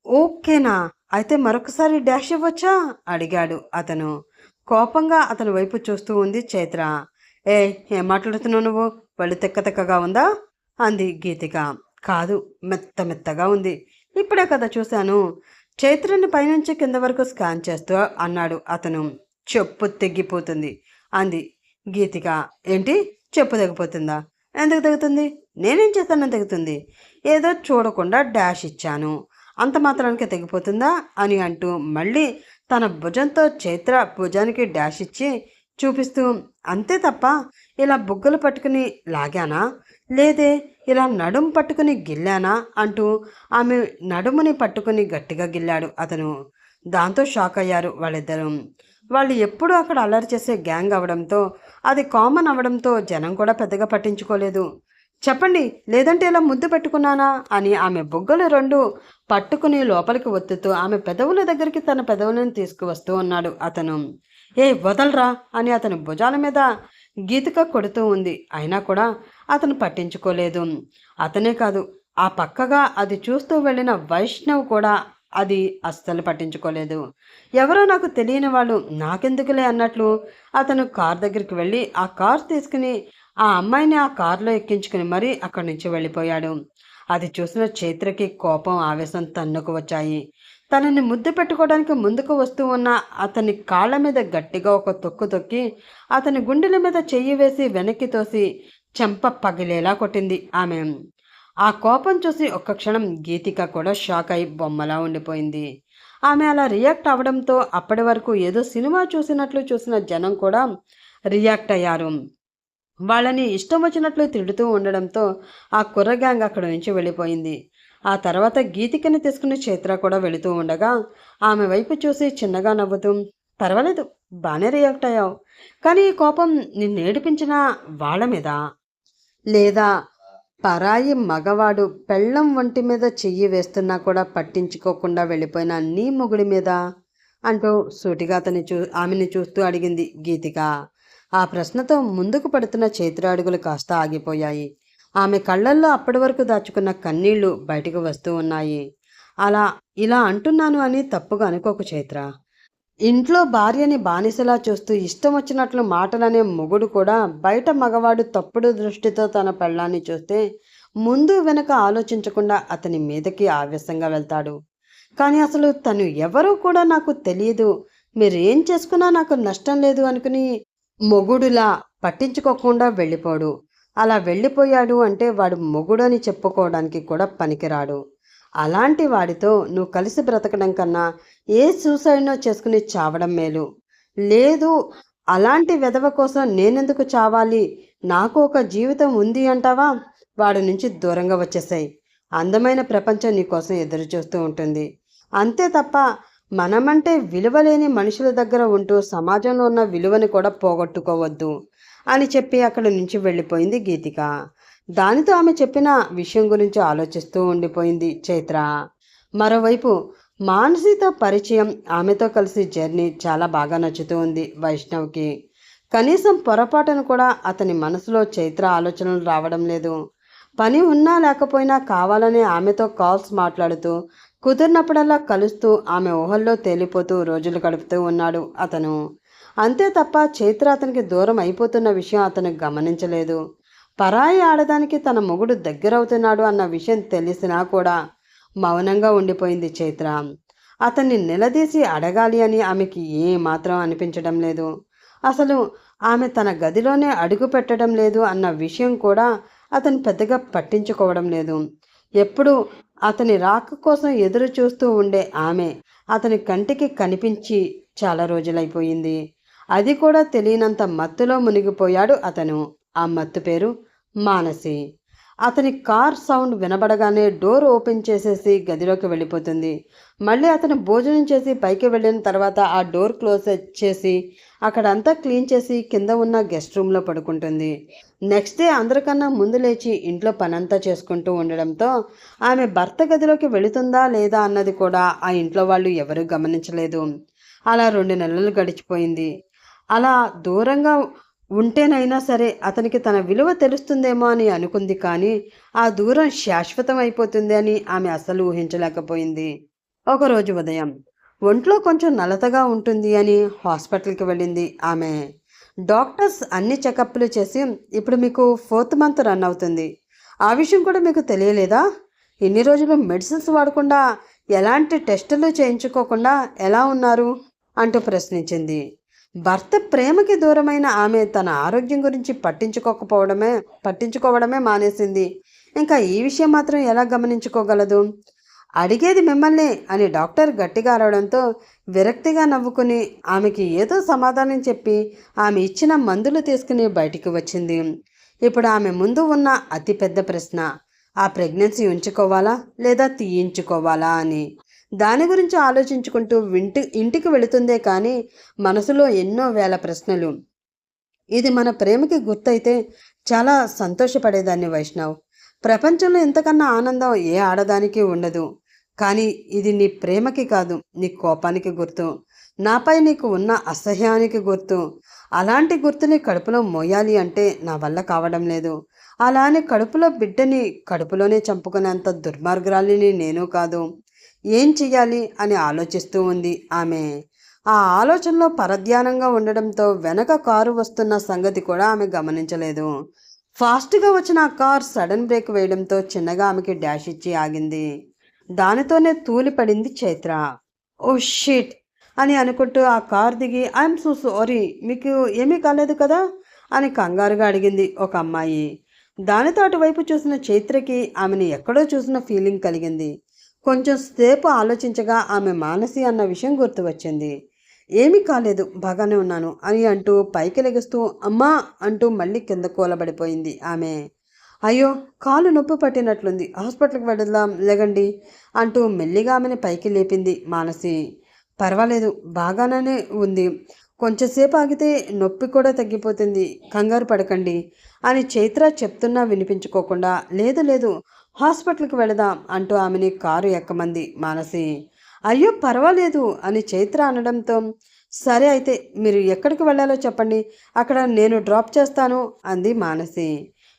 ఓకేనా, అయితే మరొకసారి డాష్ ఇవ్వచ్చా అడిగాడు అతను. కోపంగా అతని వైపు చూస్తూ ఉంది చైత్ర. ఏ, ఏం మాట్లాడుతున్నావు నువ్వు, వాళ్ళు తెక్కగా ఉందా అంది గీతిక. కాదు, మెత్త మెత్తగా ఉంది, ఇప్పుడే కదా చూశాను, చైత్రని పైనుంచి కింద వరకు స్కాన్ చేస్తూ అన్నాడు అతను. చెప్పు తెగిపోతుంది అంది గీతిక. ఏంటి, చెప్పు తెగిపోతుందా, ఎందుకు తెగుతుంది, నేనేం చేస్తానని తెగుతుంది, ఏదో చూడకుండా డాష్ ఇచ్చాను, అంత మాత్రానికి తెగిపోతుందా అని అంటూ మళ్ళీ తన భుజంతో చైత్ర భుజానికి డాష్ ఇచ్చి చూపిస్తూ, అంతే తప్ప ఇలా బుగ్గలు పట్టుకుని లాగానా, లేదే ఇలా నడుం పట్టుకుని గిల్లానా అంటూ ఆమె నడుముని పట్టుకుని గట్టిగా గిల్లాడు అతను. దాంతో షాక్ అయ్యారు వాళ్ళిద్దరూ. వాళ్ళు ఎప్పుడూ అక్కడ అల్లరి చేసే గ్యాంగ్ అవడంతో, అది కామన్ అవడంతో జనం కూడా పెద్దగా పట్టించుకోలేదు. చెప్పండి, లేదంటే ఇలా ముద్దు పెట్టుకున్నానా అని ఆమె బొగ్గలు రెండు పట్టుకుని లోపలికి ఒత్తుతూ ఆమె పెదవుల దగ్గరికి తన పెదవులను తీసుకువస్తూ ఉన్నాడు అతను. ఏ వదలరా అని అతని భుజాల మీద గీతిక కొడుతూ ఉంది. అయినా కూడా అతను పట్టించుకోలేదు. అతనే కాదు, ఆ పక్కగా అది చూస్తూ వెళ్ళిన వైష్ణవ్ కూడా అది అస్సలు పట్టించుకోలేదు. ఎవరో నాకు తెలియని వాళ్ళు, నాకెందుకులే అన్నట్లు అతను కార్ దగ్గరికి వెళ్ళి ఆ కార్ తీసుకుని ఆ అమ్మాయిని ఆ కారులో ఎక్కించుకుని మరీ అక్కడి నుంచి వెళ్ళిపోయాడు. అది చూసిన చైత్రకి కోపం, ఆవేశం తన్నుకు వచ్చాయి. తనని ముద్దు పెట్టుకోవడానికి ముందుకు వస్తూ ఉన్న అతని కాళ్ళ మీద గట్టిగా ఒక తొక్కు తొక్కి అతని గుండెల మీద చెయ్యి వేసి వెనక్కి తోసి చెంప పగిలేలా కొట్టింది ఆమె. ఆ కోపం చూసి ఒక్క క్షణం గీతిక కూడా షాక్ అయి బొమ్మలా ఉండిపోయింది. ఆమె అలా రియాక్ట్ అవ్వడంతో అప్పటి వరకు ఏదో సినిమా చూసినట్లు చూసిన జనం కూడా రియాక్ట్ అయ్యారు. వాళ్ళని ఇష్టం వచ్చినట్లు తిడుతూ ఉండడంతో ఆ కుర్ర గ్యాంగ్ అక్కడ నుంచి వెళ్ళిపోయింది. ఆ తర్వాత గీతికని తీసుకుని చైత్ర కూడా వెళుతూ ఉండగా ఆమె వైపు చూసి చిన్నగా నవ్వుతూ, పర్వాలేదు, బాగానే రియాక్ట్ అయ్యావు, కానీ ఈ కోపం నిన్నేడిపించిన వాళ్ళ మీద, లేదా పరాయి మగవాడు పెళ్ళం ఒంటి మీద చెయ్యి వేస్తున్నా కూడా పట్టించుకోకుండా వెళ్ళిపోయిన నీ మొగుడి మీద అంటూ సూటిగా ఆమెని చూస్తూ అడిగింది గీతిక. ఆ ప్రశ్నతో ముందుకు పడుతున్న చైత్ర అడుగులు కాస్త ఆగిపోయాయి. ఆమె కళ్ళల్లో అప్పటి వరకు దాచుకున్న కన్నీళ్లు బయటకు వస్తూ ఉన్నాయి. అలా ఇలా అంటున్నాను అని తప్పుగా అనుకోకు చైత్ర. ఇంట్లో భార్యని బానిసలా చూస్తూ ఇష్టం వచ్చినట్లు మాటలనే మొగుడు కూడా బయట మగవాడు తప్పుడు దృష్టితో తన పెళ్ళాన్ని చూస్తే ముందు వెనక ఆలోచించకుండా అతని మీదకి ఆవేశంగా వెళ్తాడు. కానీ అసలు తను ఎవరో కూడా నాకు తెలియదు, మీరేం చేసుకున్నా నాకు నష్టం లేదు అనుకుని మొగుడులా పట్టించుకోకుండా వెళ్ళిపోడు. అలా వెళ్ళిపోయాడు అంటే వాడు మొగుడని చెప్పుకోవడానికి కూడా పనికిరాడు. అలాంటి వాడితో నువ్వు కలిసి బ్రతకడం కన్నా ఏ సూసైడ్నో చేసుకుని చావడం మేలు. లేదు, అలాంటి వెధవ కోసం నేనెందుకు చావాలి, నాకు ఒక జీవితం ఉంది అంటావా, వాడి నుంచి దూరంగా వచ్చేసాయి. అందమైన ప్రపంచం నీకోసం ఎదురు చూస్తూ ఉంటుంది. అంతే తప్ప మనమంటే విలువలేని మనుషుల దగ్గర ఉంటూ సమాజంలో ఉన్న విలువని కూడా పోగొట్టుకోవద్దు అని చెప్పి అక్కడి నుంచి వెళ్ళిపోయింది గీతిక. దానితో ఆమె చెప్పిన విషయం గురించి ఆలోచిస్తూ ఉండిపోయింది చైత్ర. మరోవైపు మానసితో పరిచయం, ఆమెతో కలిసి జర్నీ చాలా బాగా నచ్చుతూ ఉంది వైష్ణవ్కి. కనీసం పొరపాటును కూడా అతని మనసులో చైత్ర ఆలోచనలు రావడం లేదు. పని ఉన్నా లేకపోయినా కావాలనే ఆమెతో కాల్స్ మాట్లాడుతూ కుదిరినప్పుడల్లా కలుస్తూ ఆమె ఊహల్లో తేలిపోతూ రోజులు గడుపుతూ ఉన్నాడు అతను. అంతే తప్ప చైత్ర అతనికి దూరం అయిపోతున్న విషయం అతను గమనించలేదు. పరాయి ఆడదానికి తన మొగుడు దగ్గరవుతున్నాడు అన్న విషయం తెలిసినా కూడా మౌనంగా ఉండిపోయింది చైత్ర. అతన్ని నిలదీసి అడగాలి అని ఆమెకి ఏమాత్రం అనిపించడం లేదు. అసలు ఆమె తన గదిలోనే అడుగు పెట్టడం లేదు అన్న విషయం కూడా అతను పెద్దగా పట్టించుకోవడం లేదు. ఎప్పుడు అతని రాక కోసం ఎదురు చూస్తూ ఉండే ఆమె అతని కంటికి కనిపించి చాలా రోజులైపోయింది. అది కూడా తెలియనంత మత్తులో మునిగిపోయాడు అతను. ఆ మత్తు పేరు మానసి. అతని కార్ సౌండ్ వినబడగానే డోర్ ఓపెన్ చేసేసి గదిలోకి వెళ్ళిపోతుంది. మళ్ళీ అతను భోజనం చేసి పైకి వెళ్ళిన తర్వాత ఆ డోర్ క్లోజ్ చేసి అక్కడంతా క్లీన్ చేసి కింద ఉన్న గెస్ట్ రూమ్లో పడుకుంటుంది. నెక్స్ట్ డే అందరికన్నా ముందు లేచి ఇంట్లో పనంతా చేసుకుంటూ ఉండడంతో ఆమె భర్త గదిలోకి వెళుతుందా లేదా అన్నది కూడా ఆ ఇంట్లో వాళ్ళు ఎవరూ గమనించలేదు. అలా 2 నెలలు గడిచిపోయింది. అలా దూరంగా ఉంటేనైనా సరే అతనికి తన విలువ తెలుస్తుందేమో అని అనుకుంది. కానీ ఆ దూరం శాశ్వతం అయిపోతుంది అని ఆమె అస్సలు ఊహించలేకపోయింది. ఒకరోజు ఉదయం ఒంట్లో కొంచెం నలతగా ఉంటుంది అని హాస్పిటల్కి వెళ్ళింది ఆమె. డాక్టర్స్ అన్ని చెకప్లు చేసి ఇప్పుడు మీకు 4th మంత్ రన్ అవుతుంది, ఆ విషయం కూడా మీకు తెలియలేదా, ఇన్ని రోజులు మెడిసిన్స్ వాడకుండా ఎలాంటి టెస్టులు చేయించుకోకుండా ఎలా ఉన్నారు అంటూ ప్రశ్నించింది. భర్త ప్రేమకి దూరమైన ఆమె తన ఆరోగ్యం గురించి పట్టించుకోవడమే మానేసింది. ఇంకా ఈ విషయం మాత్రం ఎలా గమనించుకోగలదు? అడిగేది మిమ్మల్ని అని డాక్టర్ గట్టిగా అరవడంతో విరక్తిగా నవ్వుకుని ఆమెకి ఏదో సమాధానం చెప్పి ఆమె ఇచ్చిన మందులు తీసుకుని బయటికి వచ్చింది. ఇప్పుడు ఆమె ముందు ఉన్న అతిపెద్ద ప్రశ్న ఆ ప్రెగ్నెన్సీ ఉంచుకోవాలా లేదా తీయించుకోవాలా అని. దాని గురించి ఆలోచించుకుంటూ ఇంటికి వెళుతుందే కానీ మనసులో ఎన్నో వేల ప్రశ్నలు. ఇది మన ప్రేమకి గుర్తయితే చాలా సంతోషపడేదాన్ని వైష్ణవ్. ప్రపంచంలో ఇంతకన్నా ఆనందం ఏ ఆడదానికి ఉండదు. కానీ ఇది నీ ప్రేమకి కాదు, నీ కోపానికి గుర్తు, నాపై నీకు ఉన్న అసహ్యానికి గుర్తు. అలాంటి గుర్తుని కడుపులో మోయాలి అంటే నా వల్ల కావడం లేదు. అలానే కడుపులో బిడ్డని కడుపులోనే చంపుకునేంత దుర్మార్గురాలిని నేను కాదు. ఏం చెయ్యాలి అని ఆలోచిస్తూ ఉంది ఆమె. ఆ ఆలోచనలో పరధ్యానంగా ఉండడంతో వెనక కారు వస్తున్న సంగతి కూడా ఆమె గమనించలేదు. ఫాస్ట్గా వచ్చిన ఆ కార్ సడన్ బ్రేక్ వేయడంతో చిన్నగా ఆమెకి డాష్ ఇచ్చి ఆగింది. దానితోనే తూలిపడింది చైత్ర. ఓ షిట్ అని అనుకుంటూ ఆ కార్ దిగి ఐఎమ్ సో సారీ, మీకు ఏమీ కాలేదు కదా అని కంగారుగా అడిగింది ఒక అమ్మాయి. దానితో అటువైపు చూసిన చైత్రకి ఆమెను ఎక్కడో చూసిన ఫీలింగ్ కలిగింది. కొంచెం సేపు ఆలోచించగా ఆమె మానసి అన్న విషయం గుర్తు వచ్చింది. ఏమీ కాలేదు, బాగానే ఉన్నాను అని అంటూ పైకి లెగుస్తూ అమ్మా అంటూ మళ్ళీ కింద కూలబడిపోయింది ఆమె. అయ్యో, కాలు నొప్పి పట్టినట్లుంది, హాస్పిటల్కి వెళదాం లేగండి అంటూ మెల్లిగా ఆమెను పైకి లేపింది మానసి. పర్వాలేదు, బాగానే ఉంది, కొంచెంసేపు ఆగితే నొప్పి కూడా తగ్గిపోతుంది, కంగారు పడకండి అని చైత్ర చెప్తున్నా వినిపించుకోకుండా లేదు లేదు హాస్పిటల్కి వెళదాం అంటూ ఆమెని కారు ఎక్కమంది మానసి. అయ్యో పర్వాలేదు అని చైత్ర అనడంతో సరే అయితే మీరు ఎక్కడికి వెళ్ళాలో చెప్పండి, అక్కడ నేను డ్రాప్ చేస్తాను అంది మానసి.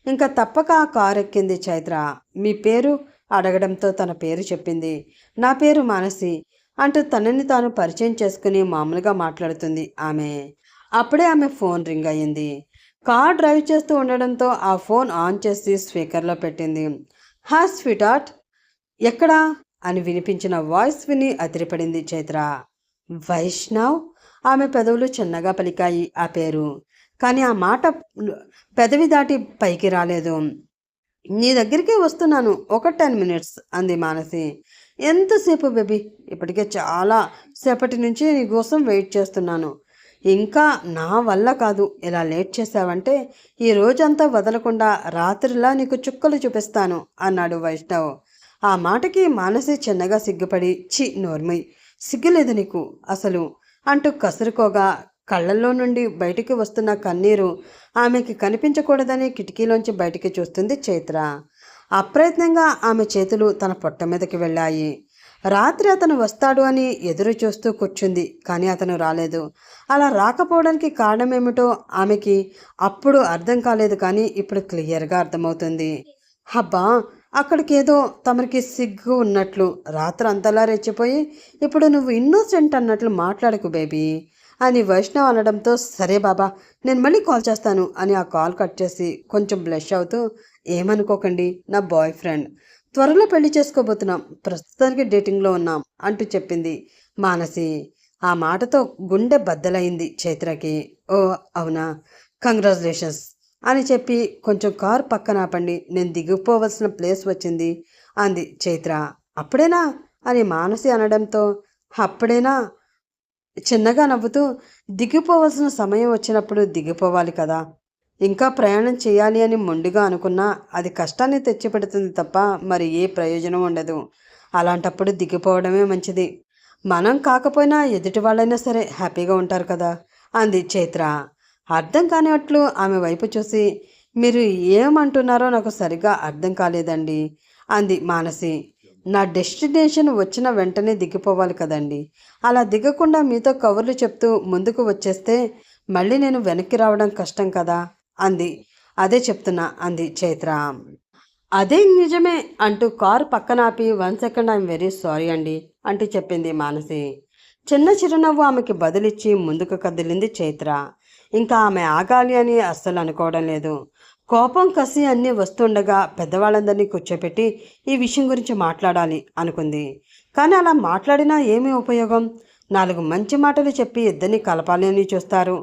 ఇంకా తప్పక ఆ కారు ఎక్కింది చైత్ర. మీ పేరు అడగడంతో తన పేరు చెప్పింది. నా పేరు మానసి అంటూ తనని తాను పరిచయం చేసుకుని మామూలుగా మాట్లాడుతుంది ఆమె. అప్పుడే ఆమె ఫోన్ రింగ్ అయ్యింది. కార్ డ్రైవ్ చేస్తూ ఉండడంతో ఆ ఫోన్ ఆన్ చేసి స్పీకర్లో పెట్టింది. హా స్వీటార్ట్, ఎక్కడా అని వినిపించిన వాయిస్ విని అదిరిపడింది చైత్ర. వైష్ణవ్, ఆమె పెదవులు చిన్నగా పలికాయి ఆ పేరు. కానీ ఆ మాట పెదవి దాటి పైకి రాలేదు. నీ దగ్గరికే వస్తున్నాను, ఒక 10 మినిట్స్ అంది మానసి. ఎంతసేపు బేబీ? ఇప్పటికే చాలా సేపటి నుంచి నీ కోసం వెయిట్ చేస్తున్నాను. ఇంకా నా వల్ల కాదు, ఇలా లేట్ చేశావంటే ఈ రోజంతా వదలకుండా రాత్రిలా నీకు చుక్కలు చూపిస్తాను అన్నాడు వైష్ణవ్. ఆ మాటకి మానసి చిన్నగా సిగ్గుపడి, చి నోర్మయ్, సిగ్గులేదు నీకు అసలు అంటూ కసురుకోగా కళ్ళల్లో నుండి బయటికి వస్తున్న కన్నీరు ఆమెకి కనిపించకూడదని కిటికీలోంచి బయటికి చూస్తుంది చైత్ర. అప్రయత్నంగా ఆమె చేతులు తన పొట్ట మీదకి వెళ్ళాయి. రాత్రి అతను వస్తాడు అని ఎదురు చూస్తూ కూర్చుంది, కానీ అతను రాలేదు. అలా రాకపోవడానికి కారణమేమిటో ఆమెకి అప్పుడు అర్థం కాలేదు, కానీ ఇప్పుడు క్లియర్గా అర్థమవుతుంది. హబ్బా, అక్కడికేదో తమరికి సిగ్గు ఉన్నట్లు రాత్రి అంతలా రెచ్చిపోయి ఇప్పుడు నువ్వు ఇన్నోసెంట్ అన్నట్లు మాట్లాడకు బేబీ అని వైష్ణవ్ అనడంతో, సరే బాబా, నేను మళ్ళీ కాల్ చేస్తాను అని ఆ కాల్ కట్ చేసి కొంచెం బ్లష్ అవుతూ, ఏమనుకోకండి, నా బాయ్ ఫ్రెండ్, త్వరలో పెళ్లి చేసుకోబోతున్నాం, ప్రస్తుతానికి డేటింగ్లో ఉన్నాం అంటూ చెప్పింది మానసి. ఆ మాటతో గుండె బద్దలైంది చైత్రకి. ఓ అవునా, కంగ్రాచులేషన్స్ అని చెప్పి, కొంచెం కారు పక్కన ఆపండి, నేను దిగిపోవలసిన ప్లేస్ వచ్చింది అంది చైత్ర. అప్పుడేనా అని మానసి అనడంతో, అప్పుడేనా చిన్నగా నవ్వుతూ, దిగిపోవలసిన సమయం వచ్చినప్పుడు దిగిపోవాలి కదా, ఇంకా ప్రయాణం చేయాలి అని మొండిగా అనుకున్నా అది కష్టాన్ని తెచ్చిపెడుతుంది తప్ప మరి ఏ ప్రయోజనం ఉండదు. అలాంటప్పుడు దిగిపోవడమే మంచిది. మనం కాకపోయినా ఎదుటి వాళ్ళైనా సరే హ్యాపీగా ఉంటారు కదా అంది చైత్ర. అర్థం కానివట్లు ఆమె వైపు చూసి, మీరు ఏమంటున్నారో నాకు సరిగ్గా అర్థం కాలేదండి అంది మానసి. నా డెస్టినేషన్ వచ్చిన వెంటనే దిగిపోవాలి కదండి, అలా దిగకుండా మీతో కబుర్లు చెప్తూ ముందుకు వచ్చేస్తే మళ్ళీ నేను వెనక్కి రావడం కష్టం కదా అంది. అదే చెప్తున్నా అంది చైత్ర. అదే నిజమే అంటూ కారు పక్కన ఆపి, 1 సెకండ్, ఐఎమ్ వెరీ సారీ అండి అంటూ చెప్పింది మానసి. చిన్న చిరునవ్వు ఆమెకి బదులిచ్చి ముందుకు కదిలింది చైత్ర. ఇంకా ఆమె ఆగాలి అని అస్సలు అనుకోవడం లేదు. కోపం కసి అన్నీ వస్తుండగా పెద్దవాళ్ళందరినీ కూర్చోపెట్టి ఈ విషయం గురించి మాట్లాడాలి అనుకుంది. కానీ అలా మాట్లాడినా ఏమీ ఉపయోగం? 4 మంచి మాటలు చెప్పి ఇద్దరిని కలపాలి అని చూస్తారు.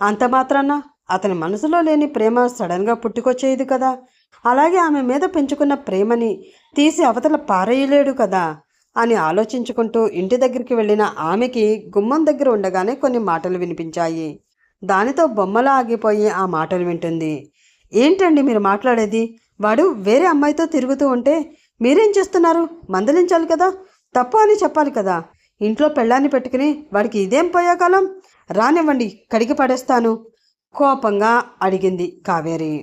అంత మాత్రాన అతని మనసులో లేని ప్రేమ సడన్గా పుట్టుకొచ్చేది కదా. అలాగే ఆమె మీద పెంచుకున్న ప్రేమని తీసి అవతల పారేయలేడు కదా అని ఆలోచించుకుంటూ ఇంటి దగ్గరికి వెళ్ళిన ఆమెకి గుమ్మం దగ్గర ఉండగానే కొన్ని మాటలు వినిపించాయి. దానితో బొమ్మలా ఆగిపోయి ఆ మాటలు వింటుంది. ఏంటండి మీరు మాట్లాడేది? వాడు వేరే అమ్మాయితో తిరుగుతూ ఉంటే మీరేం చేస్తున్నారు? మందలించాలి కదా, తప్పు అని చెప్పాలి కదా. ఇంట్లో పెళ్ళాన్ని పెట్టుకుని వాడికి ఇదేం పోయేకాలం? రానివ్వండి, కడిగి పడేస్తాను కోపంగా అడిగింది కావేరి.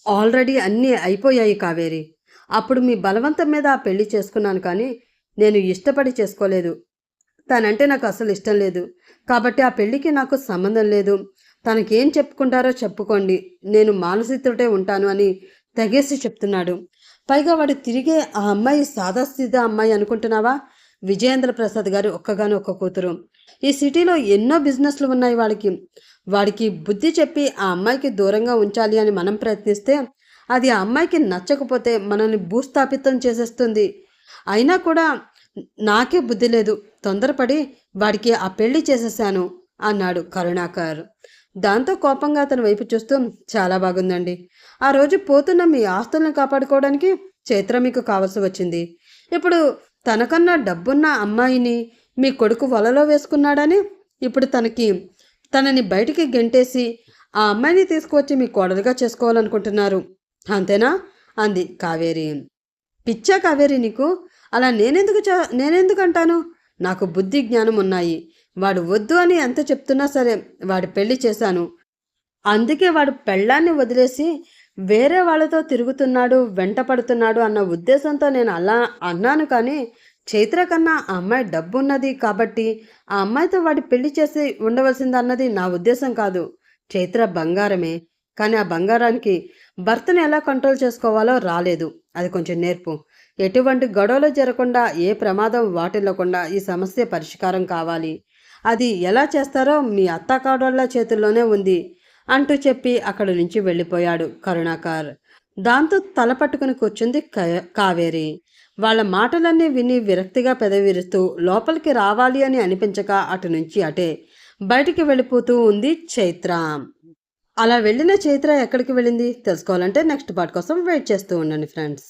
ఆల్రెడీ అన్నీ అయిపోయాయి కావేరి. అప్పుడు మీ బలవంతం మీద ఆ పెళ్లి చేసుకున్నాను, కానీ నేను ఇష్టపడి చేసుకోలేదు. తనంటే నాకు అసలు ఇష్టం లేదు, కాబట్టి ఆ పెళ్ళికి నాకు సంబంధం లేదు. తనకేం చెప్పుకుంటారో చెప్పుకోండి, నేను మానసితోటే ఉంటాను అని తెగేసి చెప్తున్నాడు. పైగా వాడు తిరిగే ఆ అమ్మాయి సాదాసీదా అమ్మాయి అనుకుంటున్నావా? విజయేంద్ర ప్రసాద్ గారు ఒక్కగాను ఒక్క కూతురు. ఈ సిటీలో ఎన్నో బిజినెస్లు ఉన్నాయి వాడికి బుద్ధి చెప్పి ఆ అమ్మాయికి దూరంగా ఉంచాలి అని మనం ప్రయత్నిస్తే అది ఆ అమ్మాయికి నచ్చకపోతే మనల్ని భూస్థాపితం చేసేస్తుంది. అయినా కూడా నాకే బుద్ధి లేదు, తొందరపడి వాడికి ఆ పెళ్లి చేసేసాను అన్నాడు కరుణాకర్. దాంతో కోపంగా అతని వైపు చూస్తూ, చాలా బాగుందండి. ఆ రోజు పోతున్న మీ ఆస్తులను కాపాడుకోవడానికి చైత్ర మీకు కావాల్సి వచ్చింది. ఇప్పుడు తనకన్నా డబ్బున్న అమ్మాయిని మీ కొడుకు వలలో వేసుకున్నాడని ఇప్పుడు తనని బయటికి గెంటేసి ఆ అమ్మాయిని తీసుకువచ్చి మీ కోడలుగా చేసుకోవాలనుకుంటున్నారు, అంతేనా అంది కావేరి. పిచ్చా కావేరి నీకు? అలా నేనెందుకు అంటాను? నాకు బుద్ధి జ్ఞానం ఉన్నాయి. వాడు వద్దు అని ఎంత చెప్తున్నా సరే వాడి పెళ్లి చేశాను. అందుకే వాడు పెళ్ళాన్ని వదిలేసి వేరే వాళ్ళతో తిరుగుతున్నాడు, వెంట పడుతున్నాడు అన్న ఉద్దేశంతో నేను అలా అన్నాను. కానీ చైత్ర కన్నా ఆ అమ్మాయి డబ్బున్నది కాబట్టి ఆ అమ్మాయితో వాడి పెళ్లి చేసి ఉండవలసిందన్నది నా ఉద్దేశం కాదు. చైత్ర బంగారమే, కానీ ఆ బంగారానికి భర్తను ఎలా కంట్రోల్ చేసుకోవాలో రాలేదు. అది కొంచెం నేర్పు. ఎటువంటి గొడవలు జరగకుండా, ఏ ప్రమాదం వాటిల్లకుండా ఈ సమస్య పరిష్కారం కావాలి. అది ఎలా చేస్తారో మీ అత్తాకోడళ్ళ చేతుల్లోనే ఉంది అంటూ చెప్పి అక్కడి నుంచి వెళ్ళిపోయాడు కరుణాకర్. దాంతో తల పట్టుకుని కూర్చుంది కావేరి. వాళ్ళ మాటలన్నీ విని విరక్తిగా పెదవిరుస్తూ లోపలికి రావాలి అని అనిపించక అటు నుంచి అటే బయటికి వెళ్ళిపోతూ ఉంది చైత్ర. అలా వెళ్ళిన చైత్ర ఎక్కడికి వెళ్ళింది తెలుసుకోవాలంటే నెక్స్ట్ పార్ట్ కోసం వెయిట్ చేస్తూ ఉండండి ఫ్రెండ్స్.